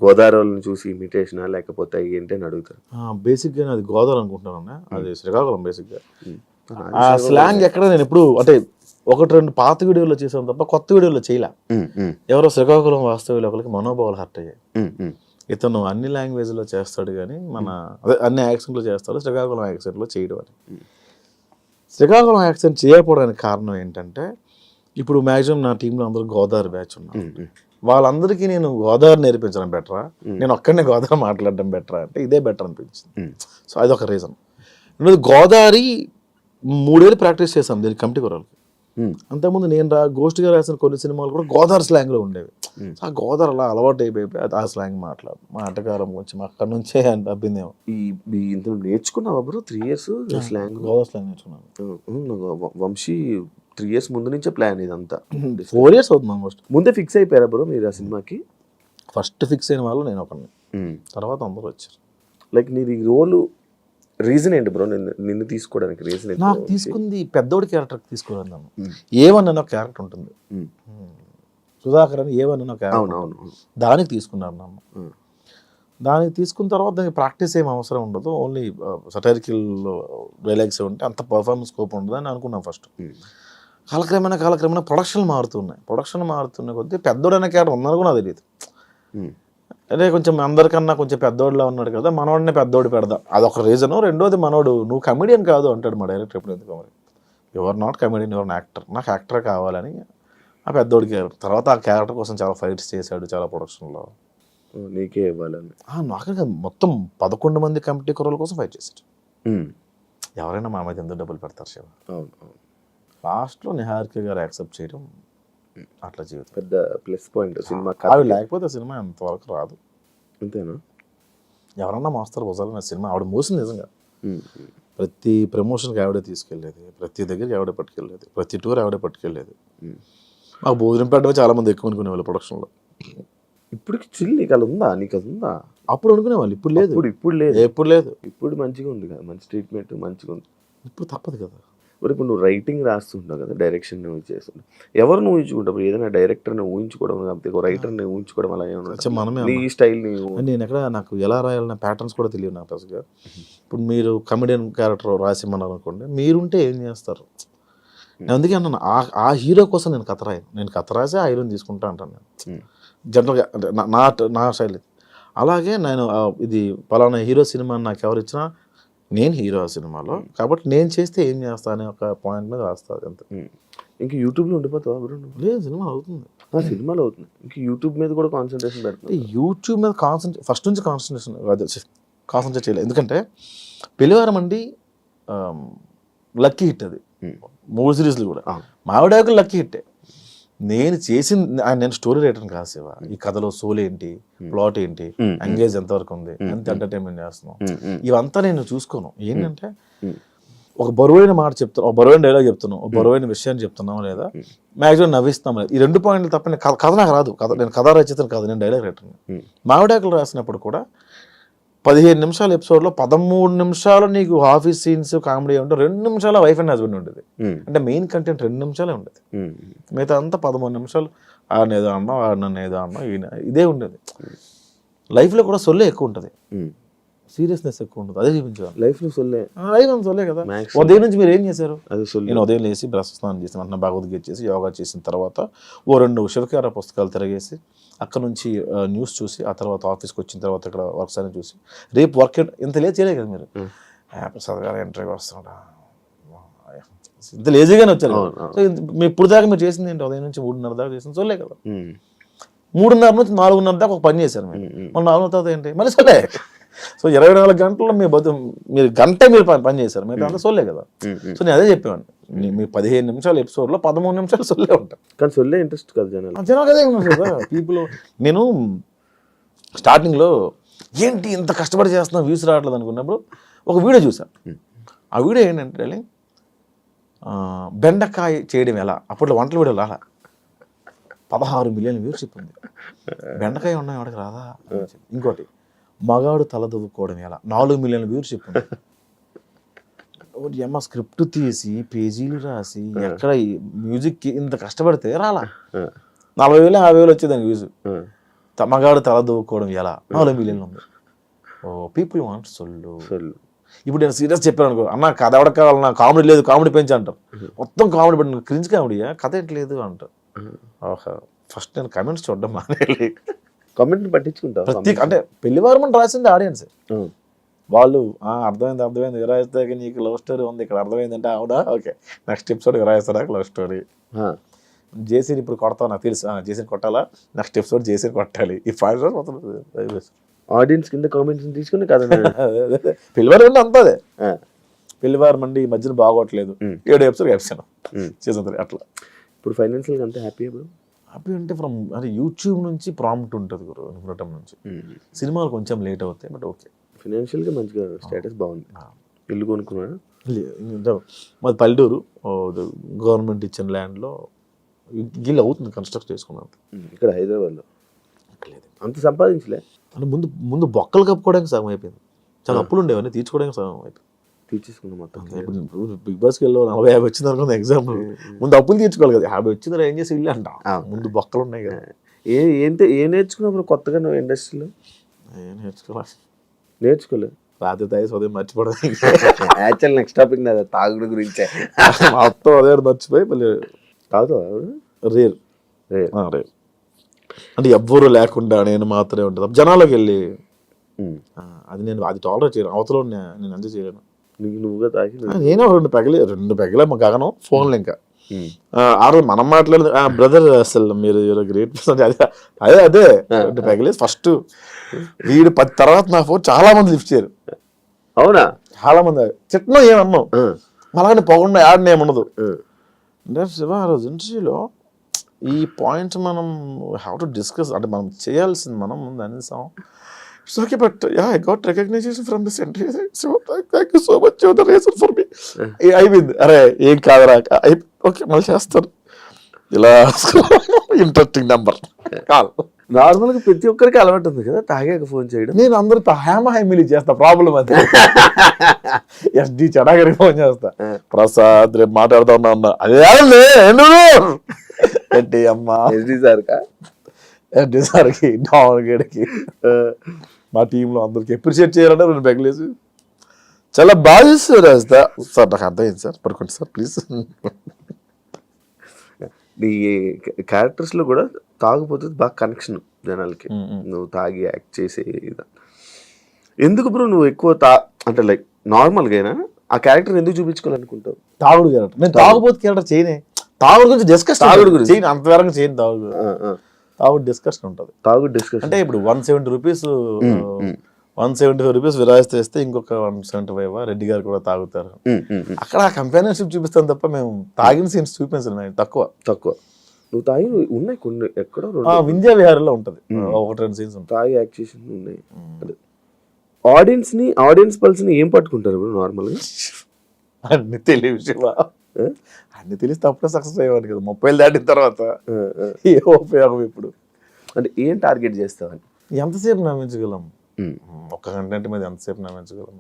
గోదావరిని చూసి ఇమిటేషనా లేకపోతే ఏంటి అని అడుగుతారు. బేసిక్గా అది గోదావరి అనుకుంటున్నాను, అది శ్రీకాకుళం. బేసిక్గా ఆ స్లాంగ్ ఎక్కడ నేను ఎప్పుడు అంటే 1-2 పాత వీడియోలో చేసాను తప్ప కొత్త వీడియోలో చేయలే. ఎవరో శ్రీకాకుళం వాస్తవ్యులు ఒకరికి మనోభావాలు హర్ట్ అయ్యాయి. ఇతను అన్ని లాంగ్వేజ్లో చేస్తాడు కానీ అదే అన్ని యాక్సెంట్లో చేస్తాడు, శ్రీకాకుళం యాక్సెంట్లో చేయడం అని. శ్రీకాకుళం యాక్సెంట్ చేయకపోవడానికి కారణం ఏంటంటే ఇప్పుడు మ్యాక్సిమం నా టీంలో అందరూ గోదావరి బ్యాచ్ ఉన్నారు. వాళ్ళందరికీ నేను గోదావరి నేర్పించడం బెటరా, నేను ఒక్కడనే గోదావరి మాట్లాడడం బెటరా అంటే ఇదే బెటర్ అనిపించింది. సో అదొక రీజన్. రెండోది గోదావరి 3 ఏళ్ళు ప్రాక్టీస్ చేశాం దీనికి కమిటీ కొరాలకి. అంతకుముందు నేను గోష్ఠిగా రాసిన కొన్ని సినిమాలు కూడా గోదావరి స్లాంగ్లో ఉండేవి. ఆ గోదావరి అలా అలవాటు అయిపోయి ఆ స్లాంగ్ మా అటకారం కొంచెం అక్కడ నుంచే అబ్బిందేమో. ఇందులో నేర్చుకున్నావా bro 3 years slang? Godavari slang నేర్చుకున్నాను. వంశీ 3 years ముందు నుంచే ప్లాన్ ఇదంతా. 4 years అవుతుంది ఆల్మోస్ట్. ముందే ఫిక్స్ అయిపోయారా బ్రో మీరు ఆ సినిమాకి? ఫస్ట్ ఫిక్స్ అయిన వాళ్ళు నేను ఒకరిని, తర్వాత అందరూ వచ్చారు. లైక్ నీది రోలు రీజన్ ఏంటి బ్రో నిన్ను తీసుకోవడానికి? రీజన్ నాకు తీసుకుంది పెద్దోడి క్యారెక్టర్ తీసుకోవాలన్నాను. ఏవన్ అన్న క్యారెక్టర్ ఉంటుంది, సుధాకర్ అని ఏవన్ అన్న క్యారెక్టర్, దానికి తీసుకున్నాను నన్ను. దానికి తీసుకున్న తర్వాత దానికి ప్రాక్టీస్ ఏం అవసరం ఉండదు, ఓన్లీ సటైరికల్ డైలాగ్స్ ఉంటే అంత పర్ఫార్మెన్స్ స్కోప్ ఉండదు అని అనుకున్నాను ఫస్ట్. కాలక్రమేణా ప్రొడక్షన్ మారుతున్న కొద్దీ పెద్దోడైన క్యారెక్టర్ ఉందని కూడా నాకు తెలియదు. అంటే కొంచెం అందరికన్నా కొంచెం పెద్దోడిలా ఉన్నాడు కదా, మనోడిని పెద్దోడు పెడదాం, అదొక రీజను. రెండోది మనోడు నువ్వు కమెడియన్ కాదు అంటాడు మా డైరెక్టర్ ఎప్పుడు. ఎందుకు మరి your not comedian, your actor, నాకు యాక్టర్ కావాలని ఆ పెద్దోడి క్యారెక్టర్. తర్వాత ఆ క్యారెక్టర్ కోసం చాలా ఫైట్స్ చేశాడు, చాలా ప్రొడక్షన్లో. నీకే ఇవ్వాలని నాకు మొత్తం 11 మంది కమిటీ కుర్రల కోసం ఫైట్ చేశాడు. ఎవరైనా మా మీద ఎంత డబ్బులు పెడతారు శివ. లాస్ట్లో నిహారిక గారు యాక్సెప్ట్ చేయడం అట్లా జీవితం పెద్ద ప్లస్ పాయింట్ సినిమా. ఆవిడ లేకపోతే సినిమా అంతవరకు రాదు. అంతేనా? ఎవరన్నా మోస్తారు భుజాలన్న సినిమా ఆవిడ మోసింది నిజంగా. ప్రతి ప్రమోషన్కి ఆవిడే తీసుకెళ్ళేది, ప్రతి దగ్గరికి ఆవిడే పట్టుకెళ్ళేది, ప్రతి టూర్ ఆవిడే పట్టుకెళ్ళేది. మాకు భోజనం పెట్టడమే చాలా మంది ఎక్కువ అనుకునేవాళ్ళు ప్రొడక్షన్లో. ఇప్పుడు చిల్ నీకు అది ఉందా? నీకు అది ఉందా? అప్పుడు అనుకునేవాళ్ళు, ఇప్పుడు లేదు. ఇప్పుడు లేదు. ఎప్పుడు లేదు. ఇప్పుడు మంచిగా ఉంది కదా, మంచి ట్రీట్మెంట్ మంచిగా ఉంది. ఇప్పుడు తప్పదు కదా. మరి ఇప్పుడు నువ్వు రైటింగ్ రాస్తుంటావు కదా, డైరెక్షన్ నువ్వు చేస్తుంటావు, ఎవరిని ఊహించుకుంటావు? ఏదైనా డైరెక్టర్ని ఊహించుకోవడం కాకపోతే ఒక రైటర్ని ఊహించుకోవడం అలా ఏమన్నా నీ స్టైల్? నేను ఎక్కడ నాకు ఎలా రాయాలన్న ప్యాటర్న్స్ కూడా తెలియదు నాకు అసలుగా. ఇప్పుడు మీరు కమెడియన్ క్యారెక్టర్ రాసిమ్మన్నారు అనుకోండి, మీరుంటే ఏం చేస్తారు? నేను అందుకే అన్నాను ఆ హీరో కోసం నేను కథ రాయను, నేను కథ రాసి ఆ హీరోని తీసుకుంటా అంటాను నేను జనరల్గా. అంటే నా స్టైల్. అలాగే నేను ఇది పలానా హీరో సినిమా నాకు ఎవరు ఇచ్చినా నేను హీరో ఆ సినిమాలో, కాబట్టి నేను చేస్తే ఏం చేస్తా అనే ఒక పాయింట్ మీద రాస్తుంది అంతే. ఇంకా యూట్యూబ్లో ఉండిపోతావా బ్రో నువ్వు? లేదు, సినిమా అవుతుంది. సినిమాలో అవుతుంది, ఇంకా యూట్యూబ్ మీద కూడా కాన్సన్ట్రేషన్ పెడుతుంది. యూట్యూబ్ మీద ఫస్ట్ నుంచి కాన్సన్ట్రేట్ చేయలేదు. ఎందుకంటే పెళ్లివారం అండి లక్కీ హిట్, అది 3 సిరీస్లు కూడా. మావిడాకులు లక్కీ హిట్టే. నేను స్టోరీ రైటర్ కాదు శివ. ఈ కథలో సోల్ ఏంటి, ప్లాట్ ఏంటి, ఎంగేజ్ ఎంతవరకు ఉంది, ఎంత ఎంటర్టైన్మెంట్ చేస్తున్నాం, ఇవంతా నేను చూసుకోను. ఏంటంటే ఒక బరువైన మాట చెప్తున్నాం, ఒక బరువైన డైలాగ్ చెప్తున్నాం, ఒక బరువైన విషయాన్ని చెప్తున్నాం, లేదా మ్యాక్సిమం నవ్విస్తాం, లేదా ఈ 2 పాయింట్లు తప్ప కథ నాకు రాదు. నేను కథ రచయితను కాదు, నేను డైలాగ్ రైటర్ని. మావిడాకులు రాసినప్పుడు కూడా 15 నిమిషాల ఎపిసోడ్లో 13 నిమిషాలు నీకు ఆఫీస్ సీన్స్ కామెడీ ఉంటే 2 నిమిషాల వైఫ్ అండ్ హస్బెండ్ ఉండేది. అంటే మెయిన్ కంటెంట్ 2 నిమిషాలే ఉండేది. మిగతా అంతా 13 నిమిషాలు ఆడనేదో అన్నా, ఆడనేదో అన్నా, ఇదే ఉండేది. లైఫ్లో కూడా సొల్లే ఎక్కువ ఉంటుంది, సీరియస్నెస్ ఎక్కువ ఉంటుంది. అదే చూపించాలి లైఫ్లో సొల్లే. లైఫ్ అంత సొల్లే కదా. ఉదయం నుంచి మీరు ఏం చేశారు? అది సొల్లే. నేను ఉదయం లేచి బ్రష్ స్నానం చేసిన వెంటనే భగవద్గీత చేసి యోగా చేసిన తర్వాత 2 శివకార పుస్తకాలు తిరగేసి అక్కడ నుంచి న్యూస్ చూసి, ఆ తర్వాత ఆఫీస్కి వచ్చిన తర్వాత ఇక్కడ వర్క్స్ అని చూసి, రేపు వర్క్ ఇంత లేట్ చేయలేదు కదా మీరు. ప్రసాద్ గారు ఇంటర్వ్యూ వస్తున్నాడా, ఇంత లేజీగానే వచ్చారు. సో మీ ఇప్పుడు దాకా మీరు చేసింది ఏంటి? ఉదయం నుంచి 3:30 దాకా చేసింది సొల్లే కదా. 3:30 నుంచి 4:30 దాకా ఒక పని చేశారు మీరు. మళ్ళీ 4 తర్వాత ఏంటి? మళ్ళీ సొల్లే. సో 24 గంటల్లో మీరు గంట మీరు పని చేశారు, మీరు అంతా సొల్లే కదా. సో నేను అదే చెప్పేవాడిని, మీ 15 నిమిషాల ఎపిసోడ్లో 13 నిమిషాలు సొల్లే ఉంటాయి. కానీ సొల్లే ఇంట్రెస్ట్ కదా జనాలు. జనాలు అదే ఉన్నారు కదా పీపుల్. నేను స్టార్టింగ్లో ఏంటి ఇంత కష్టపడి చేస్తున్నా వ్యూస్ రావట్లేదు అనుకున్నప్పుడు ఒక వీడియో చూసాను. ఆ వీడియో ఏంటంటే బెండకాయ చేయడం ఎలా. అప్పట్లో వంటల వీడియో రాలా, 16 మిలియన్ వ్యూవర్షిప్ ఉంది. బెండకాయ ఉన్నాయి వాడికి రాదా. ఇంకోటి మగాడు తల దువ్వుకోవడం ఎలా, 4 మిలియన్ వ్యూవర్షిప్ ఉంది. అమ్మ స్క్రిప్ట్ తీసి పేజీలు రాసి ఎక్కడ మ్యూజిక్ ఇంత కష్టపడితే రాలా. 40,000 50,000 వచ్చేదానికి వ్యూస్. మగాడు తల దువ్వుకోవడం ఎలా 4 మిలియన్లు ఉంది. ఓ పీపుల్ వాంట్ సొల్లు. ఇప్పుడు నేను సీరియస్ చెప్పాను అనుకో, అన్న కథ ఎవడ కావాలన్నా, కామెడీ లేదు, కామెడీ పెంచి అంటారు. మొత్తం కామెడీ పెట్టిన క్రింజ్ కామెడీయా, కథ ఏంటలేదు అంటారు. ఫస్ట్ నేను కమెంట్స్ చూడడం మానేయాలి. కామెంట్ పట్టించుకుంటా అంటే పెళ్లివారం అని రాసింది ఆడియన్స్. వాళ్ళు అర్థమైంది రాయిస్తే నీకు లవ్ స్టోరీ ఉంది ఇక్కడ, అర్థమైందంటే అవునా, ఓకే నెక్స్ట్ ఎపిసోడ్ రాయిస్తారా లవ్ స్టోరీ. జేసీని ఇప్పుడు కొడతావు నాకు తెలుసు, జేసీని కొట్టాలా, నెక్స్ట్ ఎపిసోడ్ జేసీని కొట్టాలి. ఈ 5 రోజులు మొత్తం ఆడియన్స్ కింద కామెంట్స్ తీసుకుని కదా. పెళ్లివారం అంతా అదే, పెళ్లివారం అండి ఈ మధ్యన బాగోట్లేదు, 7 ఎపిసోడ్ వేసాను చేసిన అట్లా. ఇప్పుడు ఫైనాన్షియల్గా అంతా హ్యాపీ ఇప్పుడు. హ్యాపీ అంటే అంటే యూట్యూబ్ నుంచి ప్రాంప్ట్ ఉంటుంది గురు, వినటం నుంచి. సినిమాలు కొంచెం లేట్ అవుతాయి, బట్ ఓకే. ఫైనాన్షియల్గా మంచిగా స్టేటస్ బాగుంది. ఇల్లు కొనుక్కున్నా. మాది పల్లెటూరు, గవర్నమెంట్ ఇచ్చిన ల్యాండ్లో గిల్లు అవుతుంది, కన్స్ట్రక్ట్ చేసుకున్నాను. ఇక్కడ హైదరాబాద్లో లేదు అంత సంపాదించలే. అంటే ముందు బొక్కలు కప్పుకోవడానికి సగం అయిపోయింది, చాలా అప్పులు ఉండేవన్నీ తీర్చుకోవడానికి సగం అయిపోయింది. తీర్చేసుకున్నాం మొత్తం. ఇప్పుడు బిగ్ బాస్కి వెళ్ళి 40-50 వచ్చింది అనుకుంది ఎగ్జాంపుల్, ముందు అప్పులు తీర్చుకోవాలి కదా. 50 వచ్చిందా ఏం చేసి ఇల్లు అంట, ముందు బొక్కలు ఉన్నాయి కదా. ఏం నేర్చుకున్నావు కొత్తగా నువ్వు ఇండస్ట్రీలో? ఏం నేర్చుకోలేదు. రాత్రి తాగి ఉదయం మర్చిపోవడం. యాక్చువల్ నెక్స్ట్ టాపిక్ నాది తాగుడు గురించే. మొత్తం అదే మర్చిపోయి మళ్ళీ తాగుతావా? రేర్ అంటే ఎవ్వరు లేకుండా నేను మాత్రమే ఉంటుంది జనాలకు వెళ్ళి. అది నేను అది టాలరేట్ చేయను, అవతల నేను ఎంజాయ్ చేయలేను. నువ్వుగా తాగి నేను 2 పెగలే మా గగనం ఫోన్లు. ఇంకా ఆ రోజు మనం మాట్లాడదు బ్రదర్, అసలు మీరు గ్రేట్ పర్సన్. అదే 2 పెగలే ఫస్ట్. వీడు 10 తర్వాత నా ఫోన్ చాలా మంది లిఫ్ట్ చేయరు. అవునా? చాలా మంది చిట్నం ఏమన్నావు మళ్ళీ పొగకుండా యాడ్ని ఏముండదు. అంటే శివ ఆ రోజు ఇంటర్వ్యూలో ఈ పాయింట్స్ మనం హ్యావ్ టు డిస్కస్, అంటే మనం చేయాల్సింది మనం ముందు అనేసాం. It's okay but I got recognition from this interview, so thank you so much your the reason for me. అయిపోయింది. అరే ఏం కాదరా, ఓకే మళ్ళీ చేస్తాను. ఇలా ఇంట్రెస్టింగ్ నెంబర్ కాల్. నార్మల్గా ప్రతి ఒక్కరికి అలవాటు ఉంది కదా తాగాక ఫోన్ చేయడం. నేను అందరితో హ్యామిలీ చేస్తా, ప్రాబ్లం అది. ఎస్డి చడాగరికి ఫోన్ చేస్తా, ప్రసాద్ రేపు మాట్లాడుతా ఉన్నా. అదే ఏంటి అమ్మా ఎస్డి సార్కా, ఎస్డి సార్కి, డాన్ గడికి, మా టీంలో అందరికి అప్రిషియేట్ చేయాలంటే 2 పెగలేసి చాలా బాగా చేస్తారు. రాస్తా సార్ నాకు అర్థమైంది సార్, పడుకోండి సార్ ప్లీజ్. నీ క్యారెక్టర్స్లో కూడా తాగుపోతుంది బాగా కనెక్షన్ జనాలకి. నువ్వు తాగి యాక్ట్ చేసే ఎందుకు బ్రో నువ్వు ఎక్కువ అంటే లైక్ నార్మల్గా ఆ క్యారెక్టర్ ఎందుకు చూపించుకోవాలనుకుంటావు? తాగుడు క్యారెక్టర్. నేను తాగుబోతు క్యారెక్టర్ చేయనే. తాగుడు గురించి డిస్కస్ తాగుడు గురించి చేయను, అంతవరకు చేయను. తాగుడు డిస్కషన్ ఉంటుంది. తాగుడు డిస్కషన్ అంటే ఇప్పుడు 170 రూపీస్ 175 రూపీస్ విరాయిస్తూ ఇస్తే ఇంకొక 175 రెడ్డి గారు కూడా తాగుతారు. అక్కడ కంపానియన్షిప్ చూపిస్తాం తప్ప మేము తాగిన సీన్స్ చూపించలేదు. తక్కువ. నువ్వు తాగి ఉన్నాయి కొన్ని ఎక్కడో వింధ్యా విహారంలో ఉంటుంది, 1-2 సీన్స్ ఉంటాయి. తాగి యాక్షన్ ఉన్నాయి. ఆడియన్స్ పల్స్ ని ఏం పట్టుకుంటారు ఇప్పుడు నార్మల్గా? అన్ని తెలియదు, అన్ని తెలిసి తప్పుడే సక్సెస్ అయ్యేవాడు కదా. 30 దాటిన తర్వాత ఏ ఉపయోగం ఇప్పుడు? అంటే ఏం టార్గెట్ చేస్తావని? ఎంతసేపు నమ్మించగలం? ఒక్క కంటెంట్ మీద ఎంతసేపు నమ్మించగలం?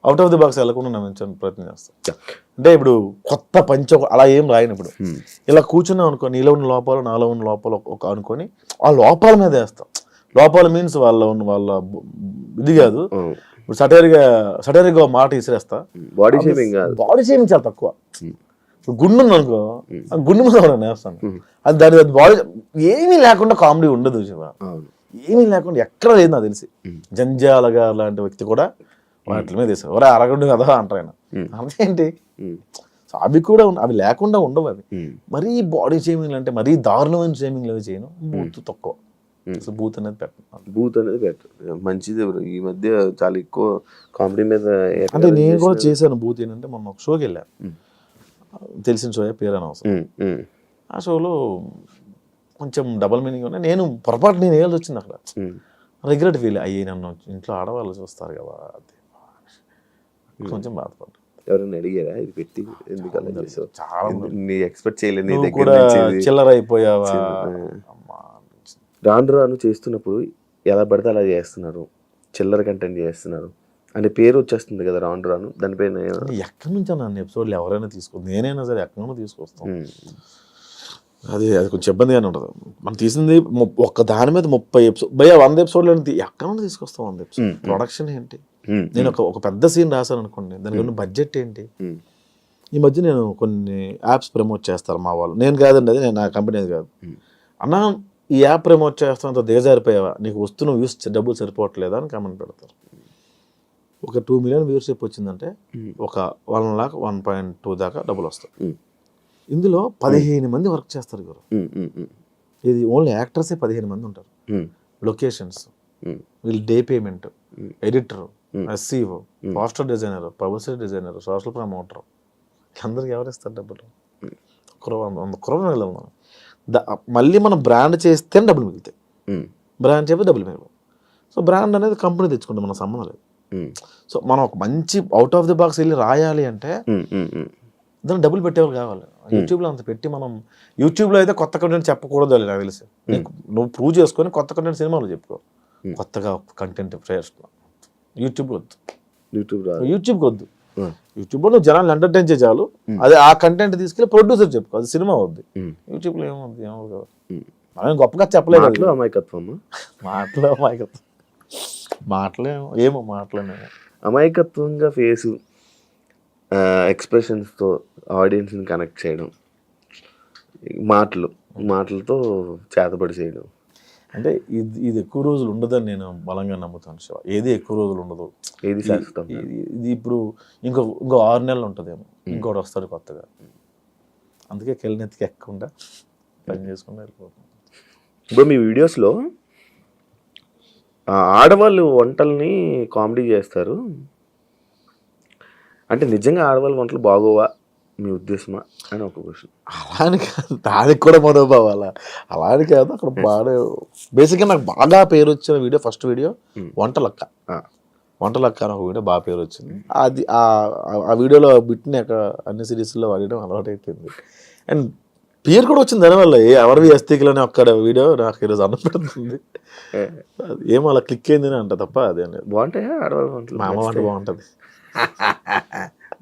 అవుట్ ఆఫ్ ది బాక్స్ వెళ్ళకుండా నమ్మించడానికి ప్రయత్నం చేస్తాం. అంటే ఇప్పుడు కొత్త అలా ఏం రాయను. ఇప్పుడు ఇలా కూర్చున్నాం అనుకో, నీలో ఉన్న లోపాలు నాలో ఉన్న లోపాలు ఒక అనుకొని ఆ లోపాల మీద వేస్తాం. లోపాలు మీన్స్ వాళ్ళ ఇది కాదు. ఇప్పుడు సటైర్గా మాట ఇసిరేస్తా. బాడీ షేమింగ్ చాలా తక్కువ. ఇప్పుడు గుండు ఉంది అనుకో, ఆ గుండు మీద వేస్తాను. అది దాని బాడీ ఏమీ లేకుండా కామెడీ ఉండదు శివ. ఏమీ లేకుండా ఎక్కడ లేదు నాకు తెలిసి. జంజాలగా లాంటి వ్యక్తి కూడా వాటి మీద వేస్తారు. ఒరే అరగండు కదా అంటారు ఆయన. అంతేంటి? అవి కూడా అవి లేకుండా ఉండవు. అవి మరీ బాడీ షేమింగ్ అంటే మరీ దారుణమైన షేమింగ్ అవి చేయను. బూత్ తక్కువ. బూత్ అనేది పెట్టరు. మంచిది. ఈ మధ్య చాలా ఎక్కువ కామెడీ మీద. అంటే నేను కూడా చేశాను బూత్. ఏంటంటే మొన్న ఒక షోకి వెళ్ళాను, తెలిసిన షో, పేరు అనవసరం. ఆ షోలో కొంచెం డబల్ మీనింగ్ ఉన్నాయి. నేను పొరపాటు వేయాల్సి వచ్చింది అక్కడ. రిగ్రెట్ ఫీల్ అయ్యి, నన్ను ఇంట్లో ఆడవాళ్ళు చూస్తారు కదా, అది కొంచెం బాధపడ్డా. ఎవరైనా అడిగారా ఇది పెట్టి ఎందుకలా? చాలా ఎక్స్పెక్ట్ చేయలేదు. చిల్లర అయిపోయావా? రాను చేస్తున్నప్పుడు ఎలా పడితే అలా చేస్తున్నారు, చిల్లర కంటెంట్ చేస్తున్నారు అంటే పేరు వచ్చేస్తుంది కదా రాను. దానిపైన ఎక్కడి నుంచి నన్ను ఎపిసోడ్లు ఎవరైనా తీసుకో, నేనైనా సరే ఎక్కడైనా తీసుకొస్తాం. అది కొంచెం ఇబ్బందిగానే ఉంటుంది. మనం తీసింది ఒక్క దాని మీద 30 ఎపిసోడ్, 100 ఎపిసోడ్లు ఎక్కడైనా తీసుకొస్తాం. 100 ఎపిసోడ్ ప్రొడక్షన్ ఏంటి? నేను ఒక పెద్ద సీన్ రాశాను అనుకోండి, దానికి ఉన్న బడ్జెట్ ఏంటి? ఈ మధ్య నేను కొన్ని యాప్స్ ప్రమోట్ చేస్తారు మా వాళ్ళు. నేను కాదండి, అది నేను నా కంపెనీ కాదు. అన్నా ఈ యాప్ ప్రమోట్ చేస్తానంత దిగజారిపోయావా, నీకు వస్తున్న వ్యూస్ డబ్బులు సరిపోవట్లేదా అని కామెంట్ పెడతారు. ఒక 2 మిలియన్ వ్యూవర్షిప్ వచ్చిందంటే ఒక 1 lakh 1.2 దాకా డబ్బులు వస్తాయి. ఇందులో 15 మంది వర్క్ చేస్తారు గురు. ఇది ఓన్లీ యాక్టర్సే 15 మంది ఉంటారు. లొకేషన్స్, వీళ్ళు day payment, editor, SCO, poster designer, publicity designer, social promoter, అందరికి ఎవరిస్తారు డబ్బులు? 100 crore వెళ్ళాలి మనం. మళ్ళీ మనం బ్రాండ్ చేస్తేనే డబ్బులు మిగులుతాయి. బ్రాండ్ చేస్తే డబ్బులు మిగలవు. సో బ్రాండ్ అనేది కంపెనీ తెచ్చుకుంటే మన సంబంధం లేదు. సో మనం ఒక మంచి అవుట్ ఆఫ్ ది బాక్స్ వెళ్ళి రాయాలి అంటే దాన్ని డబ్బులు పెట్టేవాళ్ళు కావాలి. యూట్యూబ్లో అంత పెట్టి మనం, యూట్యూబ్లో అయితే కొత్త కంటెంట్ చెప్పకూడదు అని నాకు తెలిసి. నువ్వు ప్రూవ్ చేసుకొని కొత్త కంటెంట్ సినిమాలో చెప్పుకో. కొత్తగా కంటెంట్ ఫ్రెష్ యూట్యూబ్లో వద్దు. యూట్యూబ్కి వద్దు. యూట్యూబ్లో నువ్వు జనాలు ఎంటర్టైన్ చేయాలి. అదే ఆ కంటెంట్ తీసుకెళ్ళి ప్రొడ్యూసర్ చెప్పుకో, అది సినిమా వద్దు. యూట్యూబ్లో ఏమవుద్ది? ఏమో మనం గొప్పగా చెప్పలేదు. అమాయకత్వంగా ఫేసు, ఎక్స్ప్రెషన్స్తో ఆడియన్స్ని కనెక్ట్ చేయడం, మాటలతో చేతబడి చేయడం. అంటే ఇది ఎక్కువ రోజులు ఉండదని నేను బలంగా నమ్ముతాను శివ. ఏది ఎక్కువ రోజులు ఉండదు, ఏది శాశ్వతం. ఇది ఇప్పుడు ఇంకో 6 నెలలు ఉంటుందేమో, ఇంకోటి వస్తాడు కొత్తగా. అందుకే కెళ్ళనెత్తికి ఎక్కకుండా పని చేసుకుంటూ వెళ్ళిపోతాం. ఇప్పుడు మీ వీడియోస్లో ఆడవాళ్ళు వంటల్ని కామెడీ చేస్తారు అంటే నిజంగా ఆడవాళ్ళ వంటలు బాగోవా మీ ఉద్దేశమా అని ఒక క్వశ్చన్. అలాని కాదు, దానికి కూడా మనోభావాలా? అలాని కాదు. అక్కడ బాగా బేసిక్గా నాకు బాగా పేరు వచ్చిన వీడియో, ఫస్ట్ వీడియో వంటలక్క అని ఒక వీడియో బాగా పేరు వచ్చింది. అది ఆ వీడియోలో బిట్ని అక్కడ అన్ని సిరీస్లో వాడడం అలవాటు అయిపోయింది. అండ్ పేరు కూడా వచ్చింది దానివల్ల. ఎవరివి అస్థికులని ఒక్కడ వీడియో నాకు ఈరోజు అన్నం పెడుతుంది. ఏమో అలా క్లిక్ అయిందని అంట తప్ప అదే బాగుంటాయా ఆడవాళ్ళ వంటలు? మా అమ్మ వంట బాగుంటుంది.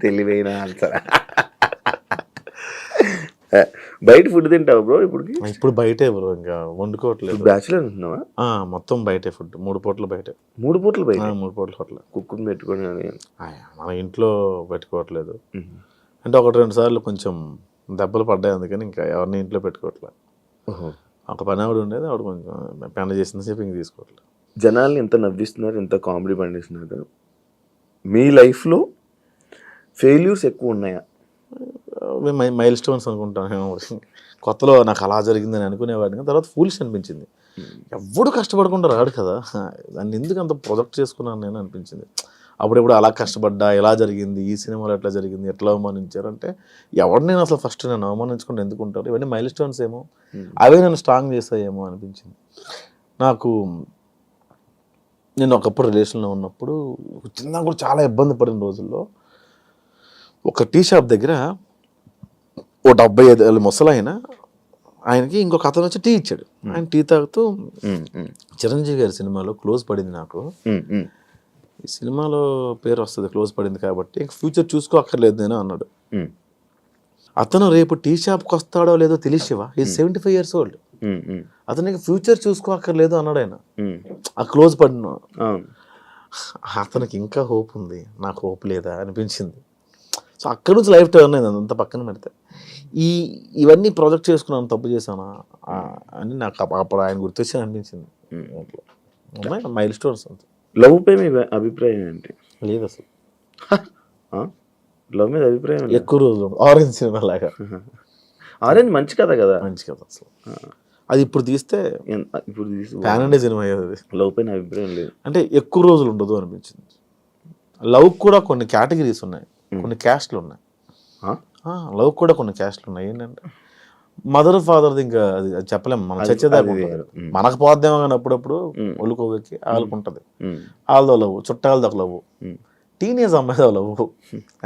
తెలివైన ఆన్సర్. బయట ఫుడ్ తింటావు బ్రో? ఇప్పుడు బయటే బ్రో, ఇంకా వండుకోవట్లేదు. బ్యాచులర్ ఉంటున్నావా? మొత్తం బయటే ఫుడ్. 3 పూటలు బయటే. 3 పూటలు బయట? 3 పూటలు హోటల్. కుక్కుని పెట్టుకొని మన ఇంట్లో పెట్టుకోవట్లేదు. అంటే 1-2 సార్లు కొంచెం దెబ్బలు పడ్డాయి, అందుకని ఇంకా ఎవరిని ఇంట్లో పెట్టుకోవట్లేదు. ఒక పని ఆవిడ ఉండేది, ఆవిడ కొంచెం పెండ చేసిన సేపు ఇంక తీసుకోవట్లేదు. జనాల్ని ఎంత నవ్విస్తున్నారు, ఎంత కామెడీ పండిస్తున్నారు. మీ లైఫ్లో ఫెయిల్యూర్స్ ఎక్కువ ఉన్నాయా? మైల్ స్టోన్స్ అనుకుంటాను. కొత్తలో నాకు అలా జరిగిందని అనుకునేవాడిని, తర్వాత ఫూలిష్ అనిపించింది. ఎవడు కష్టపడకుండా రాడు కదా, దాన్ని ఎందుకు అంత ప్రొజెక్ట్ చేసుకున్నాను నేను అనిపించింది. అప్పుడెప్పుడు అలా కష్టపడ్డా, ఎలా జరిగింది, ఈ సినిమాలో ఎట్లా జరిగింది, ఎట్లా అవమానించారంటే ఎవరు నేను అసలు ఫస్ట్ నేను అవమానించుకుంటే ఎందుకు ఉంటారు, ఇవన్నీ మైల్ స్టోన్స్ ఏమో, అవే నన్ను స్ట్రాంగ్ చేస్తాయేమో అనిపించింది నాకు. నేను ఒకప్పుడు రిలేషన్లో ఉన్నప్పుడు చిన్న కూడా చాలా ఇబ్బంది పడిన రోజుల్లో ఒక టీ షాప్ దగ్గర ఓ 75 ఏళ్ళ ముసలాయన, ఆయనకి ఇంకొక అతను వచ్చి టీ ఇచ్చాడు. ఆయన టీ తాగుతూ చిరంజీవి గారి సినిమాలో క్లోజ్ పడింది నాకు, ఈ సినిమాలో పేరు వస్తుంది క్లోజ్ పడింది కాబట్టి ఇంక ఫ్యూచర్ చూసుకో అక్కర్లేదు నేను అన్నాడు. అతను రేపు టీ షాప్కి వస్తాడో లేదో తెలిసివా, ఈ 75 years old, అతనికి ఫ్యూచర్ చూసుకో అక్కర్లేదు అన్నాడు ఆయన. ఆ క్లోజ్ పడిన అతనికి ఇంకా హోప్ ఉంది, నాకు హోప్ లేదా అనిపించింది. సో అక్కడి నుంచి లైఫ్ టర్న్ అయింది. అంత పక్కన పెడితే ఇవన్నీ ప్రాజెక్ట్ చేసుకున్నాను, తప్పు చేశానా అని నాకు అప్పుడు ఆయన గుర్తొచ్చి అనిపించింది. మైల్ స్టోన్స్ అంత. లవ్ పై మీ అభిప్రాయం ఏంటి? లేదు అసలు లవ్ మీద అభిప్రాయం ఎక్కువ రోజులు ఆరెంజ్ సినిమా లాగా. ఆరెంజ్ మంచి కథ కదా, మంచి కథ అసలు. అది ఇప్పుడు తీస్తే ప్యాన్ ఇండియా సినిమా అయ్యేది. లవ్ పైన అభిప్రాయం లేదు అంటే ఎక్కువ రోజులు ఉండదు అనిపించింది. లవ్ కూడా కొన్ని కేటగిరీస్ ఉన్నాయి, కొన్ని క్యాస్ట్లు ఉన్నాయి. లవ్ కూడా కొన్ని క్యాస్ట్లు ఉన్నాయి. ఏంటంటే మదర్ ఫాదర్ది ఇంకా అది చెప్పలేము, మనం చచ్చేదాకా మనకు పోద్దేమో కానీ అప్పుడప్పుడు ఒళ్ళుకోవెక్కి వాళ్ళకు ఉంటుంది. వాళ్ళతో లవ్, చుట్టాలతో ఒక లవ్, టీనేజ్ అమ్మాయితో లవ్,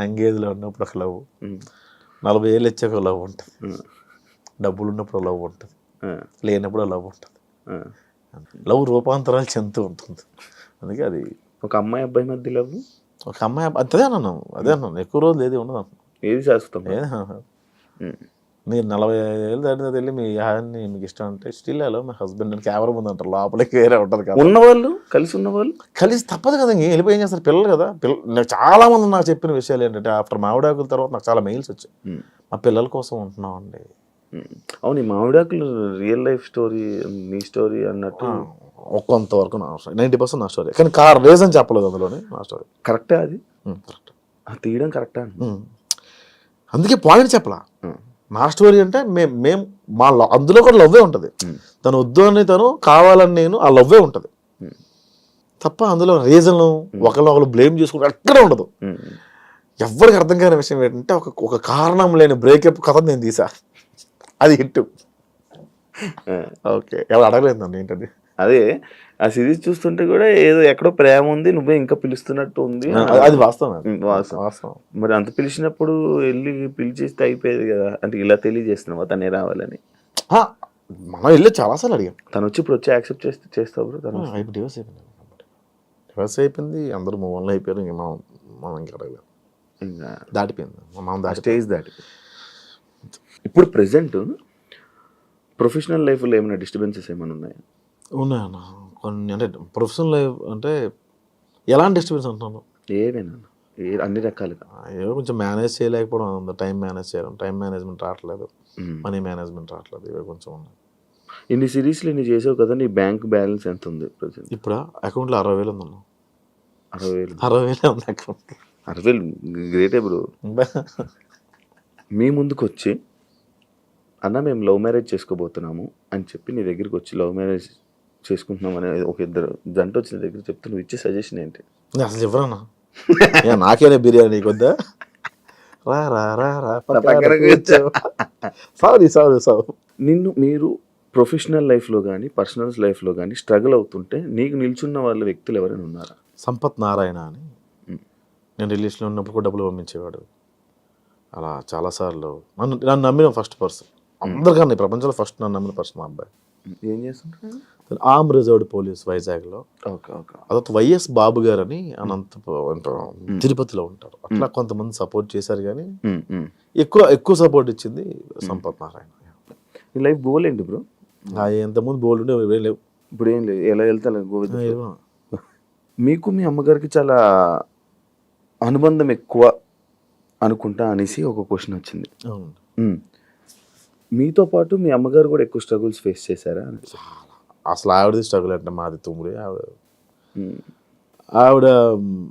ఎంగేజ్లో ఉన్నప్పుడు ఒక లవ్, 40 ఏళ్ళు వచ్చాక ఒక లవ్ ఉంటుంది, డబ్బులు ఉన్నప్పుడు లవ్ ఉంటుంది, లేనప్పుడు లవ్ ఉంటుంది. లవ్ రూపాంతరాలు చెందుతూ ఉంటుంది. అందుకే అది ఒక అమ్మాయి అబ్బాయి మధ్య లవ్, ఒక అమ్మాయి అదే అన్నాను ఎక్కువ రోజులు ఏది ఉండదు. ఏది శాశ్వతం? మీరు 45 ఏళ్ళు దాటిన వెళ్ళి మీ హాన్ని మీకు ఇష్టం అంటే స్టిల్ హలో మై హస్బెండ్ అని కెమెరా ముందు అంటారు, లోపలికి వేరే ఉంటుంది కదా. ఉన్నవాళ్ళు కలిసి ఉన్నవాళ్ళు కలిసి తప్పదు కదా, ఇంక వెళ్ళిపోయి ఏం చేస్తారు, పిల్లలు కదా. నాకు చాలా మంది నాకు చెప్పిన విషయాలు ఏంటంటే ఆఫ్టర్ మామిడాకుల తర్వాత నాకు చాలా మెయిల్స్ వచ్చాయి, మా పిల్లల కోసం ఉంటున్నాం అండి. అవును, ఈ మామిడాకులు రియల్ లైఫ్ స్టోరీ, మీ స్టోరీ అన్నట్టు కొంతవరకు నా స్టోరీ, 90% నా స్టోరీ, కానీ రీజన్ చెప్పలేదు అందులోనే నా స్టోరీ. కరెక్టే, అది కరెక్ట్, తీయడం కరెక్టా? అందుకే పాయింట్ చెప్పలా. నా స్టోరీ అంటే మేము మా అందులో కూడా లవ్వే ఉంటుంది. తను వద్దు అని తను కావాలని నేను, ఆ లవ్వే ఉంటుంది తప్ప అందులో రీజన్ ఒకళ్ళు బ్లేమ్ చేసుకుంటే ఎక్కడ ఉండదు. ఎవరికి అర్థం కాని విషయం ఏంటంటే ఒక కారణం లేని బ్రేకప్ కథ నేను తీసా, అది హిట్. ఓకే, ఎవరు అడగలేదు నన్ను ఏంటది. అదే ఆ సిరీస్ చూస్తుంటే కూడా ఏదో ఎక్కడో ప్రేమ ఉంది, నువ్వే ఇంకా పిలుస్తున్నట్టు ఉంది. అది వాస్తవం. మరి అంత పిలిచినప్పుడు వెళ్ళి పిలిచేస్తే అయిపోయేది కదా, అంటే ఇలా తెలియజేస్తున్నావా తనే రావాలని? మనం వెళ్ళి చాలాసార్లు అడిగాం, తను వచ్చి ఇప్పుడు వచ్చి యాక్సెప్ట్ చేస్తావు. తను డివోర్స్ అయిపోయింది, అందరూ మూవ్ ఆన్ అయిపోయారు. ఇంక మనం ఇంకా అడగలేదు, ఇంకా దాటిపోయింది, మనం స్టేజ్ దాటిపోయింది. ఇప్పుడు ప్రెసెంట్ ప్రొఫెషనల్ లైఫ్లో ఏమైనా డిస్టర్బెన్సెస్ ఏమైనా ఉన్నాయా? ఉన్నాయన్న కొన్ని. అంటే ప్రొఫెషనల్ లైఫ్ అంటే ఎలాంటి డిస్టర్బెన్స్ అంటున్నాను? ఏమైనా అన్ని రకాలుగా ఏదో కొంచెం మేనేజ్ చేయలేకపోవడం, టైం మేనేజ్ చేయడం, టైం మేనేజ్మెంట్ రావట్లేదు, మనీ మేనేజ్మెంట్ రావట్లేదు, ఇవి కొంచెం ఉన్నాయి. ఇన్ని సిరీస్లు ఇన్ని చేసావు కదా, నీ బ్యాంక్ బ్యాలెన్స్ ఎంత ఉంది ప్రజెంట్? ఇప్పుడు అకౌంట్లో 60,000 ఉందన్న. 60,000 ఉంది అకౌంట్. 60,000 గ్రేటే బ్రో. మీ ముందుకు వచ్చి అన్న మేము లవ్ మ్యారేజ్ చేసుకోబోతున్నాము అని చెప్పి నీ దగ్గరికి వచ్చి లవ్ మ్యారేజ్ చేసుకుంటున్నాం అనే ఒక ఇద్దరు జంట వచ్చిన దగ్గర చెప్తే నువ్వు ఇచ్చే సజెషన్ ఏంటి? అసలు ఎవరన్నా నాకేనే బిర్యానీ కొద్దా నిన్ను మీరు ప్రొఫెషనల్ లైఫ్లో కానీ పర్సనల్ లైఫ్లో కానీ స్ట్రగుల్ అవుతుంటే నీకు నిల్చున్న వాళ్ళ వ్యక్తులు ఎవరైనా ఉన్నారా? సంపత్ నారాయణ అని, నేను రిలీజ్లో ఉన్నప్పుడు కూడా డబ్బులు పంపించేవాడు. అలా చాలాసార్లు నన్ను నమ్మిన ఫస్ట్ పర్సన్, అందరికన్నా ప్రపంచంలో ఫస్ట్ నన్ను నమ్మిన పర్సన్ మా అబ్బాయి. ఏం చేస్తుంటారు? ఆర్మ్ రిజర్వ్డ్ పోలీస్ వైజాగ్లో. అదొక వైఎస్ బాబు గారు అని తిరుపతిలో ఉంటారు. అట్లా కొంతమంది సపోర్ట్ చేశారు, కానీ ఎక్కువ సపోర్ట్ ఇచ్చింది సంపత్ నారాయణ. ఈ లైఫ్ గోల్ ఏంటి బ్రో? ఎంతమంది బోల్డ్ ఉండే లేవు, ఇప్పుడు ఏం లేదు, ఎలా వెళ్తా గోవింద్. మీకు మీ అమ్మగారికి చాలా అనుబంధం ఎక్కువ అనుకుంటా అనేసి ఒక క్వశ్చన్ వచ్చింది. మీతో పాటు మీ అమ్మగారు కూడా ఎక్కువ స్ట్రగుల్స్ ఫేస్ చేశారా? అసలు ఆవిడది స్ట్రగుల్ అంటే మాది తుమ్ముడి. ఆవిడ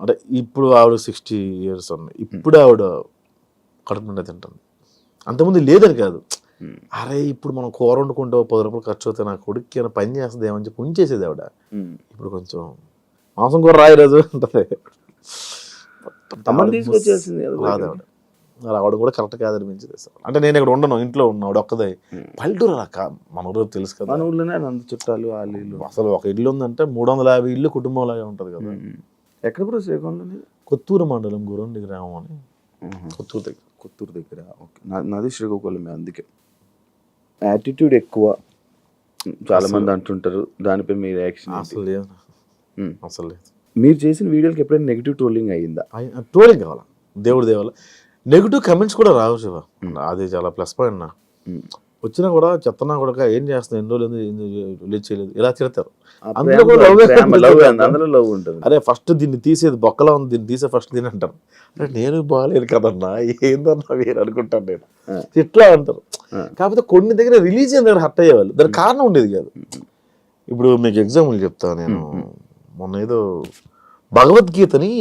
అంటే ఇప్పుడు ఆవిడ 60 years ఉన్నాయి. ఇప్పుడు ఆవిడ కడుపు నిండా తింటుంది. అంతకుముందు లేదని కాదు, అరే ఇప్పుడు మనం కూర వండుకుంటే 10 రూపాయలు ఖర్చు అవుతాయి, నా కొడుక్కి ఏమైనా పని చేస్తుంది ఏమని చెప్పి ఉంచేసేది ఆవిడ. ఇప్పుడు కొంచెం మాంసం కూర రాయి రోజు ఉంటుంది. అమ్మని తీసుకొచ్చేసింది రాదు ఆవిడ. రావడం కూడా కరెక్ట్ కాదనిపించింది సార్. అంటే నేను ఇక్కడ ఉండను, ఇంట్లో ఉన్నా, ఆవిడ ఒక్కదే. పల్లెటూరు అలా మన ఊరు తెలుసు కదా, మన ఊళ్ళోనే అంత చుట్టాలు వాళ్ళు ఇల్లు. అసలు ఒక ఇల్లు ఉందంటే 350 ఇల్లు కుటుంబంలాగా ఉంటుంది కదా. ఎక్కడ బ్రో శ్రీకాకుళం? కొత్తూరు మండలం గురండి గ్రామం అని, కొత్తూరు దగ్గర. ఓకే, నాది శ్రీకాకుళమే. అందుకే యాటిట్యూడ్ ఎక్కువ చాలా మంది అంటుంటారు. దానిపై మీ రియాక్షన్? అసలు లేదు, అసలు లేదు. మీరు చేసిన వీడియోకి ఎప్పుడైనా నెగిటివ్ ట్రోలింగ్ అయ్యిందా? ట్రోలింగ్ కావాలా, దేవుడి దేవాల నెగిటివ్ కమెంట్స్ కూడా రావు శివ. అది చాలా ప్లస్ పాయింట్. నా వచ్చినా కూడా చెత్తనా కూడా ఏం చేస్తున్నా, ఎన్ని రోజులు రిలీజ్ చేయలేదు, ఇలా తిడతారు. అందులో కూడా లవ్ ఉంటుంది. అరే ఫస్ట్ దీన్ని తీసేది బొక్కలా ఉంది, దీన్ని తీసే ఫస్ట్ దీని అంటారు. అంటే నేను బాగాలేదు కదన్నా, ఏందన్నా వేరు అనుకుంటాను నేను, ఇట్లా అంటారు. కాకపోతే కొన్ని దగ్గర రిలీజ్ అయిన దగ్గర హర్ట్ అయ్యేవాళ్ళు, దానికి కారణం ఉండేది కాదు. ఇప్పుడు మీకు ఎగ్జాంపుల్ చెప్తాను నేను. మొన్న ఏదో భగవద్గీతని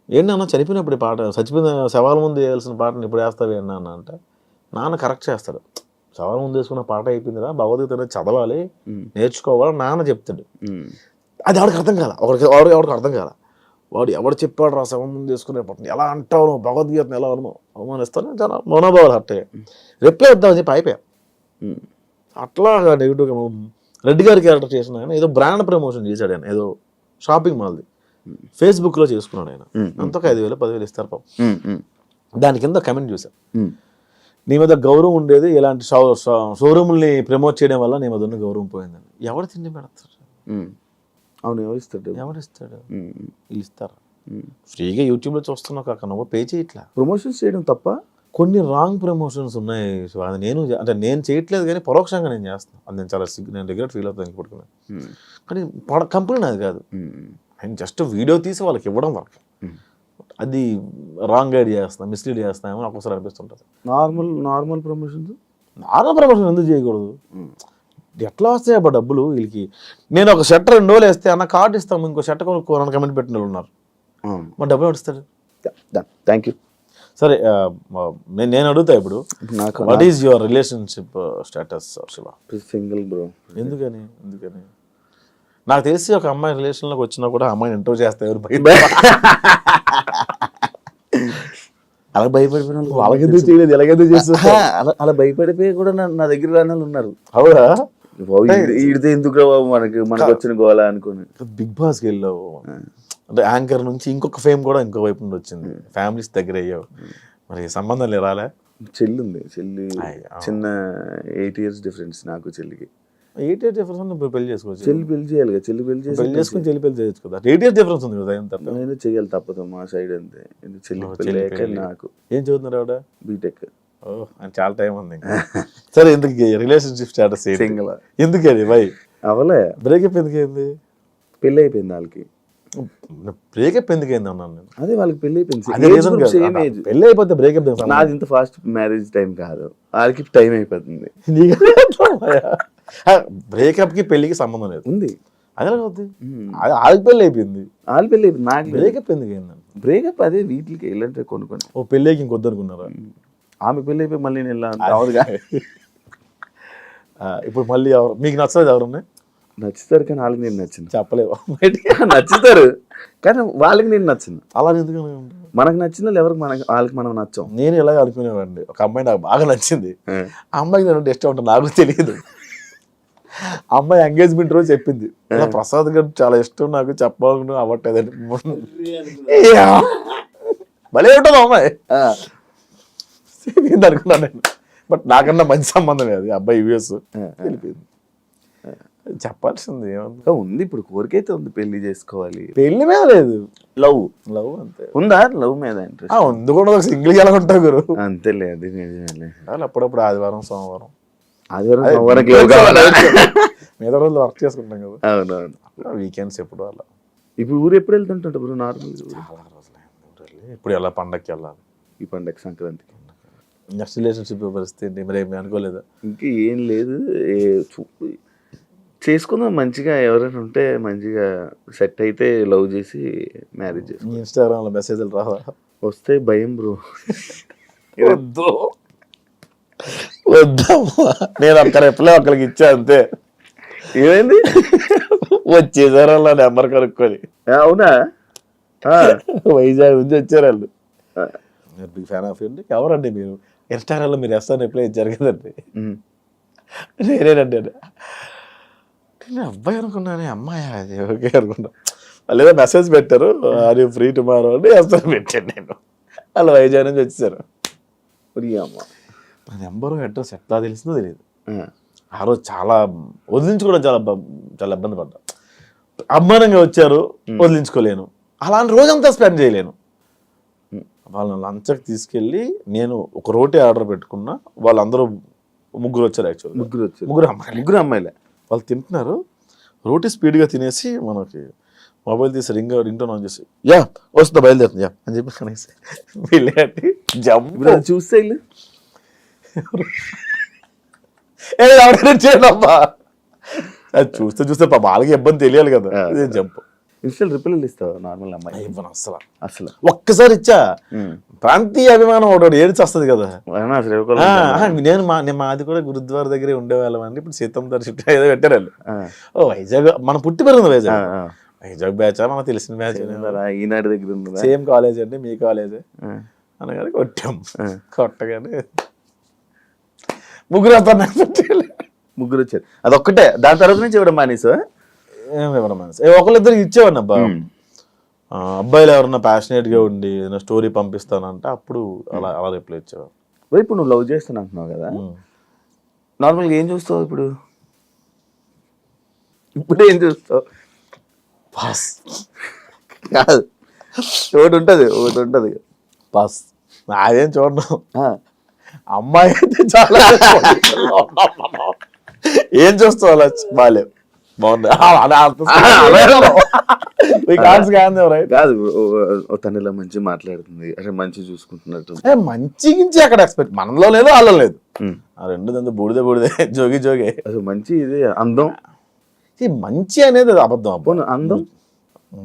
ఏంటన్నా చనిపోయినప్పుడు పాట, చచ్చిపోయిన శవాల ముందు వేయాల్సిన పాటను ఇప్పుడు వేస్తావు అన్న అంటే నాన్న కరెక్ట్ చేస్తాడు. శవాల ముందు వేసుకున్న పాట అయిపోయిందిరా, భగవద్గీత అనేది చదవాలి, నేర్చుకోవాలి నాన్న చెప్తాడు. అది ఎవరికి అర్థం కాల, ఎవరికి అర్థం కాల. వాడు ఎవడు చెప్పాడు రా శవం ముందు వేసుకునే పాటను ఎలా అంటావు, నువ్వు భగవద్గీతను ఎలా అవమానిస్తాను, చాలా మనోభావాలు హర్ట్ అయ్యాయి. రిప్లై వద్దామని చెప్పి అయిపోయా. అట్లా నెగిటివ్గా రెడ్డి గారి క్యారెక్టర్ చేసిన ఆయన ఏదో బ్రాండ్ ప్రమోషన్ చేశాడు. ఆయన ఏదో షాపింగ్ మాల్ది ఫేస్బుక్లో చేసుకున్నాడు. ఆయన అంత 5,000 10,000 ఇస్తారు పాపం. దాని కింద కమెంట్ చూసాను, నీ మీద గౌరవం ఉండేది ఇలాంటి షోరూముల్ని ప్రమోట్ చేయడం వల్ల నీ మీద ఉన్న గౌరవం పోయిందని. ఎవరు తిండి పెడతారు? అవును, ఎవరిస్తాడు? వీళ్ళు ఇస్తారు. ఫ్రీగా యూట్యూబ్లో చూస్తున్నావు కాక నువ్వు పే చేయట్లా. ప్రమోషన్స్ చేయడం తప్ప కొన్ని రాంగ్ ప్రమోషన్స్ ఉన్నాయి. అది నేను చేయట్లేదు కానీ పరోక్షంగా నేను చేస్తాను. అది నేను చాలా నేను రిగ్రెట్ ఫీల్ అవుతాను పడుకున్నాను. కానీ కంపెనీ నాది కాదు, ఆయన జస్ట్ వీడియో తీసి వాళ్ళకి ఇవ్వడం వరకు. అది రాంగ్ గైడ్ చేస్తాను, మిస్లీడ్ చేస్తామని ఒక్కొక్కసారి అనిపిస్తుంటుంది. నార్మల్ ప్రమోషన్స్ ఎందుకు చేయకూడదు? ఎట్లా వస్తాయి అబ్బా డబ్బులు వీళ్ళకి? నేను ఒక షర్ట్ 2 రోజులు వేస్తే అన్న కార్డు ఇస్తాము, ఇంకో షర్ట్ కొనుక్కోవాలని కమెంట్ పెట్టిన వాళ్ళు ఉన్నారు. మా డబ్బులు వస్తాడు. Thank you. సరే, నేను అడుగుతా ఇప్పుడు, what is your relationship status Shiva? Single bro. ఎందుకని? నాకు తెలిసి ఒక అమ్మాయి రిలేషన్లోకి వచ్చినా కూడా అమ్మాయిని ఇంటర్వ్యూ చేస్తే ఎవరు అలా భయపడిపోయిన వాళ్ళకి ఎందుకు చేయలేదు, ఎలాగెందుకు చేస్తా అలా భయపడిపోయి కూడా నా దగ్గర రాని వాళ్ళు ఉన్నారు. అవునా? ఈడితే ఎందుకు రావు మనకు వచ్చిన గోలా అనుకుని బిగ్ బాస్కి వెళ్ళావు, అంటే యాంకర్ నుంచి ఇంకొక ఫేమ్ కూడా ఇంకో వైపు నుండి వచ్చింది, ఫ్యామిలీస్ దగ్గర అయ్యావు, మరి సంబంధం లేరాలే? చెల్లి ఉంది, చెల్లి చిన్న 8 years డిఫరెన్స్ నాకు చెల్లికి. 8 years డిఫరెన్స్ ఉంది, పెళ్లి చేసుకోవచ్చు. చెల్లి పెళ్లి చేయాలి కదా, చెల్లి పెళ్లి చేసుకుని చెల్లి పెళ్లి చేయొచ్చు కదా. 8 years డిఫరెన్స్ ఉంది కదా, ఎంత నేను చేయాలి తప్పదు మా సైడ్ అంతే. చెల్లి పెళ్లి నాకు. ఏం చదువుతున్నారు ఆవిడ? బీటెక్. ఓ, అని చాలా టైం ఉంది. సరే, ఎందుకు రిలేషన్షిప్ స్టేటస్ సింగిల్? ఎందుకని బై అవలే బ్రేకప్ ఎందుకైంది? పెళ్లి అయిపోయింది వాళ్ళకి. బ్రేకప్ ఎందుకైంది అన్నాను నేను. అదే వాళ్ళకి పెళ్లి అయిపోయింది, పెళ్లి అయిపోతే బ్రేకప్. నాది ఇంత ఫాస్ట్ మ్యారేజ్ టైం కాదు, వాళ్ళకి టైం అయిపోతుంది. బ్రేకప్ కి పెళ్లికి సంబంధం లేదు. ఉంది. అదే అవుతుంది, వాళ్ళకి పెళ్లి అయిపోయింది. వాళ్ళ పెళ్లి అయిపోయింది, నాకు బ్రేకప్ ఎందుకైంది? బ్రేకప్ అదే వీటికి వెళ్ళంటే కొనుక్కొని. ఓ, పెళ్ళికి ఇంకొద్దు అనుకున్నారా? ఆమె పెళ్లి అయిపోయి మళ్ళీ నేను వెళ్ళాను. ఇప్పుడు మళ్ళీ ఎవరు మీకు నచ్చలేదు? ఎవరున్నాయి నచ్చుతారు కానీ వాళ్ళకి నేను నచ్చింది చెప్పలేవు. నచ్చుతారు కానీ వాళ్ళకి నేను నచ్చింది. అలా ఎందుకు? మనకు నచ్చిన వాళ్ళు ఎవరికి వాళ్ళకి మనం నచ్చాం. నేను ఇలా అనుకునేవాడిని, ఒక అమ్మాయి నాకు బాగా నచ్చింది, ఆ అమ్మాయికి నేను ఇష్టం ఉంటుంది నాకు తెలియదు. అమ్మాయి ఎంగేజ్మెంట్ రోజు చెప్పింది, ఇలా ప్రసాద్ గారు చాలా ఇష్టం నాకు, చెప్పాలను అవ్వట్లేదని. భలే ఉంటుంది అమ్మాయి అనుకున్నాను నేను. బట్ నాకన్నా మంచి సంబంధం లేదు, అబ్బాయి యూఎస్ వెళ్ళిపోయింది. చెప్పాల్సింది ఏమన్నా ఉంది, ఇప్పుడు కోరికైతే ఉంది, పెళ్లి చేసుకోవాలి. పెళ్లి మీద లేదు, లవ్ అంతే. ఉందా లవ్ మీద ఇంట్రెస్ట్? ఉంది కూడా, సింగిల్ గా ఎలా ఉంటావు గురు? అంతే లేదు, నిజమే. అప్పుడప్పుడు ఆదివారం సోమవారం మిగతా రోజులు వర్క్ చేసుకుంటాం కదా. అవునవును, వీకెండ్స్ ఎప్పుడు అలా. ఇప్పుడు ఊరు ఎప్పుడు వెళ్తుంటా బ్రో? నార్మల్ చాలా రోజులు. ఇప్పుడు ఎలా పండగకి వెళ్ళాలి? ఈ పండగ సంక్రాంతికి. నెక్స్ట్ రిలేషన్షిప్ పరిస్థితి ఏంటి మరి? ఏమి అనుకోలేదా? ఇంకా ఏం లేదు, చేసుకుందాం మంచిగా, ఎవరైనా ఉంటే మంచిగా సెట్ అయితే లవ్ చేసి మ్యారేజ్ చేసి నీ ఇన్స్టాగ్రామ్లో మెసేజ్లు రావా? వస్తే భయం బ్రో. వద్దు వద్దమ్మా, నేను ఒక్క రిప్లై ఒక్కరికి ఇచ్చా అంతే. ఏమైంది? వచ్చేసారు వాళ్ళ నెంబర్ కనుక్కొని. అవునా? వైజాగ్ నుంచి వచ్చారు వాళ్ళు. బిగ్ ఫ్యాన్ ఆఫ్ అండి. ఎవరండి మీరు? ఇన్స్టాగ్రామ్లో మీరు వేస్తాను రిప్లై ఇచ్చారు కదండి. నేనేనండి. నేను అబ్బాయి అనుకున్నాను, అమ్మాయి అది ఓకే అనుకున్నా. వాళ్ళు ఏదో మెసేజ్ పెట్టారు, అది ఫ్రీ టుమారో అని వేస్తాను పెట్టాను నేను. వాళ్ళు వైజాగ్ నుంచి వచ్చేసారు. అమ్మ నా నెంబరు అడ్రస్ ఎట్లా తెలిసిందో తెలియదు. ఆ రోజు చాలా వదిలించుకోవడం చాలా ఇబ్బంది పడ్డా. అభిమానంగా వచ్చారు, వదిలించుకోలేను. అలాంటి రోజంతా స్పెండ్ చేయలేను. వాళ్ళని లంచ్కి తీసుకెళ్ళి నేను ఒక రోటీ ఆర్డర్ పెట్టుకున్నా. వాళ్ళందరూ ముగ్గురు వచ్చారు. యాక్చువల్ ముగ్గురు అమ్మాయిలే. వాళ్ళు తింటున్నారు. రోటీ స్పీడ్గా తినేసి మనకి మొబైల్ తీసి రింగ్ టోన్ ఆన్ చేసి యా వస్తుందా బయలుదేరుతుంది యా అని చెప్పి కనేసి వెళ్ళి జంప్ చూస్తే చేయడమ్మా. అది చూస్తే చూస్తే వాళ్ళకి ఇబ్బంది తెలియాలి కదా. అదే జంప్. ఇన్స్టల్ రిప్లైలు ఇస్తావు నార్మల్ అమ్మాయి? ఇవ్వను అసలు. ఒక్కసారి ఇచ్చా. ప్రాంతీయ అభిమానం ఒకటి ఏడ్చి వస్తుంది కదా. నేను మాది కూడా గురుద్వార దగ్గరే ఉండేవాళ్ళం అండి. ఇప్పుడు సీతం దర్శనం ఏదో పెట్టారు వాళ్ళు. ఓ వైజాగ్ మన పుట్టి పెరిగింది వైజాగ్ బ్యాచ్ మనకు తెలిసిన బ్యాచ్. ఈనాడు దగ్గర ఉంది. సేమ్ కాలేజ్ అండి, మీ కాలేజే అనగానే కొట్టాం. కొట్టగానే ముగ్గురు వస్తారు. ముగ్గురు వచ్చారు. అదొక్కటే. దాని తర్వాత నుంచి ఇవ్వడం మానేసా? ఇవ్వడం మానేసా. ఒకళ్ళిద్దరికి ఇచ్చేవాడిని అబ్బా. అబ్బాయిలు ఎవరన్నా ప్యాషనేట్గా ఉండి ఏదైనా స్టోరీ పంపిస్తానంటే అప్పుడు అలా రిప్లై ఇచ్చేవాడు. ఇప్పుడు నువ్వు లవ్ చేస్తాను అంటున్నావు కదా, నార్మల్గా ఏం చూస్తావు ఇప్పుడు? ఇప్పుడు ఏం చూస్తావు? పాస్ కాదు, ఒకటి ఉంటుంది పాస్. నాదేం చూడను. అమ్మాయి అయితే చాలా ఏం చూస్తావు? అలా బాగాలేవు, బాగుంది. కాదు, తను ఇలా మంచి మాట్లాడుతుంది, అంటే మంచి చూసుకుంటున్నట్టు. మంచి అక్కడ ఎక్స్పెక్ట్ మనలో లేదు, వాళ్ళలో లేదు. ఆ రెండు దంతా బూడిదే జోగి అసలు మంచి ఇది అందం. మంచి అనేది అబద్ధం. అబ్బో అందం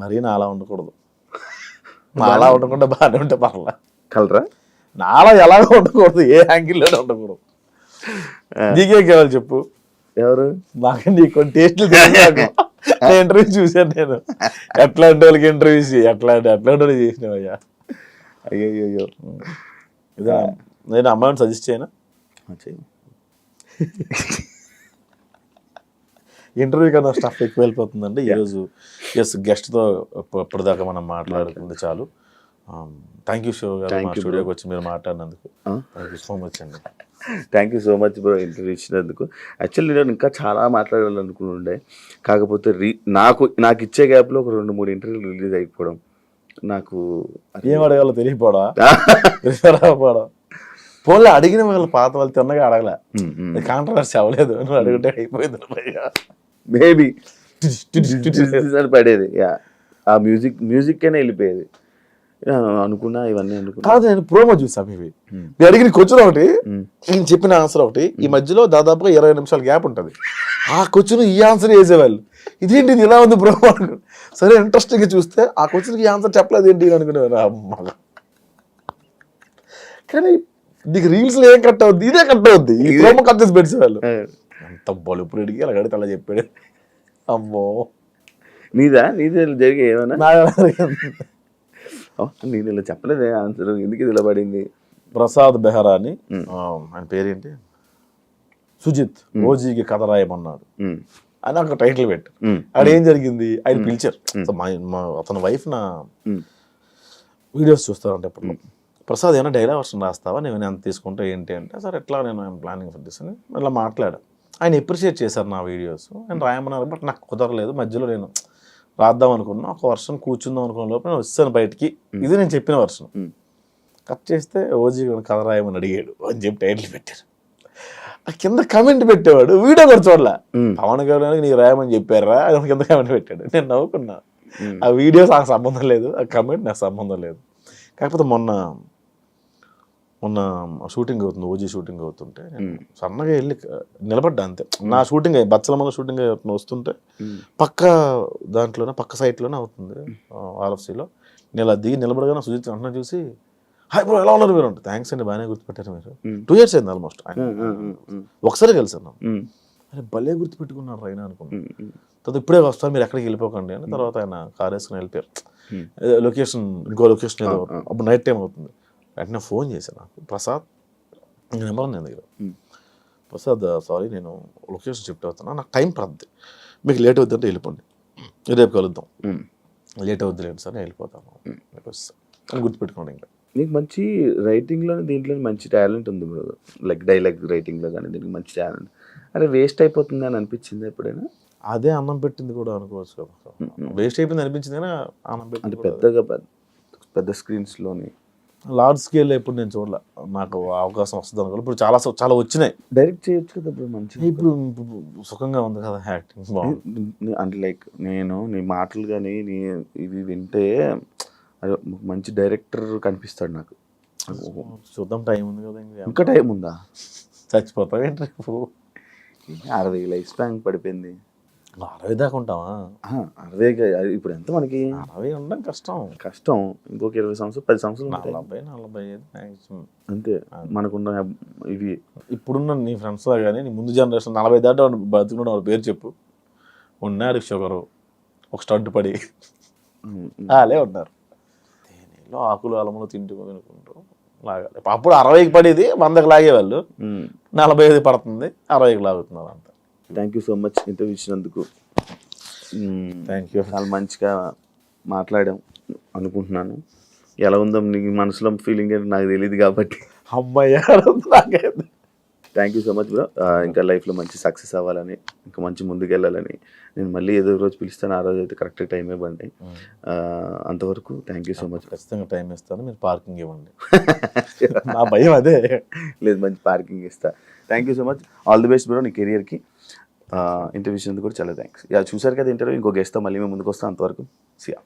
మరీ నాలా ఉండకూడదు. నాలా ఉండకుండా బాగానే ఉంటే పర్లా. కలరా? నాలా ఎలాగో ఉండకూడదు, ఏ యాంగిల్లోనే ఉండకూడదు. నీకేం కావాలి చెప్పు? ఎవరు? నాకు నీ కొన్ని టేస్ట్లు ఇంటర్వ్యూ చూసాను నేను. ఎట్లాంటి వాళ్ళకి ఇంటర్వ్యూస్ ఎట్లాంటి వాళ్ళు చేసినావయ్యా. అయ్యో ఇదా నేను అమ్మాయిని సజెస్ట్ చేయనా? ఇంటర్వ్యూ కన్నా స్టఫ్ ఎక్కువ వెళ్ళిపోతుందండి ఈరోజు. గెస్ట్తో ఇప్పటిదాకా మనం మాట్లాడుకుంది చాలు. థ్యాంక్ యూ శివ గారు, మా స్టూడియోకి వచ్చి మీరు మాట్లాడినందుకు. థ్యాంక్ యూ సో మచ్ అండి. Thank you so much bro, interview ఇచ్చినందుకు. యాక్చువల్లీ నేను ఇంకా చాలా మాట్లాడాలనుకుంటుండే, కాకపోతే నాకు ఇచ్చే గ్యాప్లో ఒక 2-3 ఇంటర్వ్యూలు రిలీజ్ అయిపోవడం, నాకు ఏం అడగాలో తెలియపోవడం. ఫోన్లో అడిగిన వాళ్ళు పాత వాళ్ళు తిన్నగా అడగలే, కాంట్రవర్సీ అవ్వలేదు. నువ్వు అడిగితే అయిపోయింది. మేబీ పడేది, ఆ మ్యూజిక్ అయినా వెళ్ళిపోయేది అనుకున్నా. ఇవన్నీ కాదు, నేను ప్రోమో చూసాను. ఇవి నేను అడిగిన క్వశ్చన్ ఒకటి, నేను చెప్పిన ఆన్సర్ ఒకటి. ఈ మధ్యలో దాదాపుగా 20 నిమిషాల గ్యాప్ ఉంటుంది. ఆ క్వశ్చన్ ఈ ఆన్సర్ వేసేవాళ్ళు. ఇదేంటి ఇది ఇలా ఉంది ప్రోమో అనుకున్నాను. సరే ఇంట్రెస్టింగ్గా చూస్తే ఆ క్వశ్చన్కి ఈ ఆన్సర్ చెప్పలేదు ఏంటి అనుకునేవారు. అమ్మ కానీ నీకు రీల్స్లో ఏం కట్ అవుద్ది, ఇదే కట్ అవుద్ది. ఈ ప్రోమో కట్ చేసి పెట్టేవాళ్ళు. అంత బలుపుడు అడిగి అలా కడితే అలా చెప్పాడు. అమ్మో నీదే జరిగే ఏమైనా? నేను ఇలా చెప్పలేదే ఆన్సర్, ఎందుకు ఇది ఇలా పడింది? ప్రసాద్ బెహ్రా అని, ఆయన పేరేంటి, సుజిత్ ఓజీకి కథ రాయమన్నాడు అని ఒక టైటిల్ పెట్టు. అక్కడ ఏం జరిగింది, ఆయన పిలిచారు. అతని వైఫ్ నా వీడియోస్ చూస్తారంటే అప్పుడు, ప్రసాద్ ఏమైనా డైలాగ్ వర్షన్ రాస్తావా, నేను ఎంత తీసుకుంటా ఏంటి అంటే, సార్ ఎట్లా నేను ప్లానింగ్ ఫర్ దిస్ అని ఇలా మాట్లాడా. ఆయన ఎప్రిషియేట్ చేశారు నా వీడియోస్. ఆయన రాయమన్నారు, బట్ నాకు కుదరలేదు. మధ్యలో నేను రాద్దాం అనుకున్నా, ఒక వర్షన్ కూర్చుందాం అనుకున్న లోపల నేను వచ్చాను బయటికి. ఇది నేను చెప్పిన వర్షన్ కట్ చేస్తే ఓజీ కథ రాయమని అడిగాడు అని చెప్పి టైటిల్ పెట్టారు. ఆ కింద కమెంట్ పెట్టేవాడు, వీడియో కూడా చూడలే. పవన్ కళ్యాణ్ నీకు రాయమని చెప్పారా అని కింద కమెంట్ పెట్టాడు. నేను నవ్వుకున్నా. ఆ వీడియోస్ నాకు సంబంధం లేదు, ఆ కమెంట్ నాకు సంబంధం లేదు. కాకపోతే మొన్న మొన్న షూటింగ్ అవుతుంది, ఓజీ షూటింగ్ అవుతుంటే నేను సన్నగా వెళ్ళి నిలబడ్డా అంతే. నా షూటింగ్ బచ్చలమ్మల షూటింగ్ వస్తుంటే పక్క దాంట్లోనే పక్క సైట్లోనే అవుతుంది ఆర్ఎఫ్సీలో. నేను ఇలా దిగి నిలబడగానే సుజిత్ అన్న చూసి హాయ్ బ్రో ఎలా ఉన్నారు మీరు అంటే, థ్యాంక్స్ అండి బాగానే గుర్తుపెట్టారు మీరు. 2 years అయింది ఆల్మోస్ట్. ఒకసారి కలిసాను. అరే భలే గుర్తుపెట్టుకున్నారు రైనా అనుకున్నాను. తర్వాత ఇప్పుడే వస్తారు మీరు ఎక్కడికి వెళ్ళిపోకండి అని. తర్వాత ఆయన కార్ వేసుకుని వెళ్ళిపోయారు. లొకేషన్ ఇంకో లొకేషన్ ఏదో అప్పుడు నైట్ టైం అవుతుంది. వెంటనే ఫోన్ చేశాను నాకు, ప్రసాద్ నెంబర్ ఉంది నా దగ్గర. ప్రసాద్ సారీ నేను లొకేషన్ షిఫ్ట్ అవుతున్నా, నాకు టైం పడుతుంది, మీకు లేట్ అవుతుందంటే వెళ్ళిపోండి, రేపు కలుద్దాం. లేట్ అవుద్ది లేదు సార్ నేను వెళ్ళిపోతాను అని గుర్తుపెట్టుకోండి. ఇంకా నీకు మంచి రైటింగ్లో దీంట్లో మంచి టాలెంట్ ఉంది బ్రో, లైక్ డైలాగ్ రైటింగ్లో కానీ దీనికి మంచి టాలెంట్. అరే వేస్ట్ అయిపోతుంది అని అనిపించింది ఎప్పుడైనా? అదే అన్నం పెట్టింది కూడా అనుకోవచ్చు కదా, వేస్ట్ అయిపోయింది అనిపించింది కానీ అన్నం పెట్టింది అంటే పెద్దగా పెద్ద స్క్రీన్స్లోని లార్జ్ స్కేల్ ఎప్పుడు నేను చూడలే, నాకు అవకాశం వస్తుంది అనుకో. ఇప్పుడు చాలా వచ్చినాయి, డైరెక్ట్ చేయొచ్చు కదా బ్రో మంచి. ఇప్పుడు సుఖంగా ఉంది కదా యాక్టింగ్ బాగుంది. అంటే లైక్ నేను నీ మాటలు కానీ నీ ఇవి వింటే అదే మంచి డైరెక్టర్ కనిపిస్తాడు నాకు. చూద్దాం, టైం ఉంది కదా. ఇంకా టైం ఉందా? చచ్చిపోతావు ఏంటి రేపు? 60 లైఫ్ స్పాన్ పడిపోయింది. 60 దాకా ఉంటావా? 60 ఇప్పుడు ఎంత మనకి? 60 ఉండడం కష్టం. ఇంకొక 20 సంవత్సరాలు 10 సంవత్సరాలు 40-45 మ్యాక్సిమం అంతే మనకున్న ఇవి. ఇప్పుడున్న నీ ఫ్రెండ్స్ కానీ నీ ముందు జనరేషన్ 40 దాకా బతుకున్న వాళ్ళ పేరు చెప్పు. ఉన్నారు షుగరు, ఒక స్టంట్ పడి అలే ఉన్నారు, తేనెలో ఆకులు అలములు తింటూ అనుకుంటూ లాగాలి. అప్పుడు 60కి పడేది 100కి లాగేవాళ్ళు, 45 పడుతుంది 60కి లాగుతున్నారు అంతా. Thank you so much interview ఇచ్చినందుకు. Thank you. చాలా మంచిగా మాట్లాడాం అనుకుంటున్నాను. ఎలా ఉందో నీ మనసులో ఫీలింగ్ ఏంటో నాకు తెలియదు కాబట్టి అమ్మాయి thank you so much bro. ఇంకా లైఫ్లో మంచి సక్సెస్ అవ్వాలని, ఇంకా మంచి ముందుకు వెళ్ళాలని నేను మళ్ళీ ఏదో రోజు పిలుస్తాను. ఆ రోజు అయితే కరెక్ట్ టైం ఇవ్వండి. అంతవరకు థ్యాంక్ యూ సో మచ్. ఖచ్చితంగా టైం ఇస్తాను, మీరు పార్కింగ్ ఇవ్వండి. నా భయం అదే. లేదు మంచి పార్కింగ్ ఇస్తా. Thank you so much, all the best bro నీ కెరియర్కి. ఇంటర్వ్యూ ఇచ్చినందుకు కూడా చాలా థ్యాంక్స్. చూసారు కదా ఇంటర్వ్యూ, ఇంకో గెస్ట్తో మళ్ళీ మేము ముందుకు వస్తాం. అంతవరకు సియా.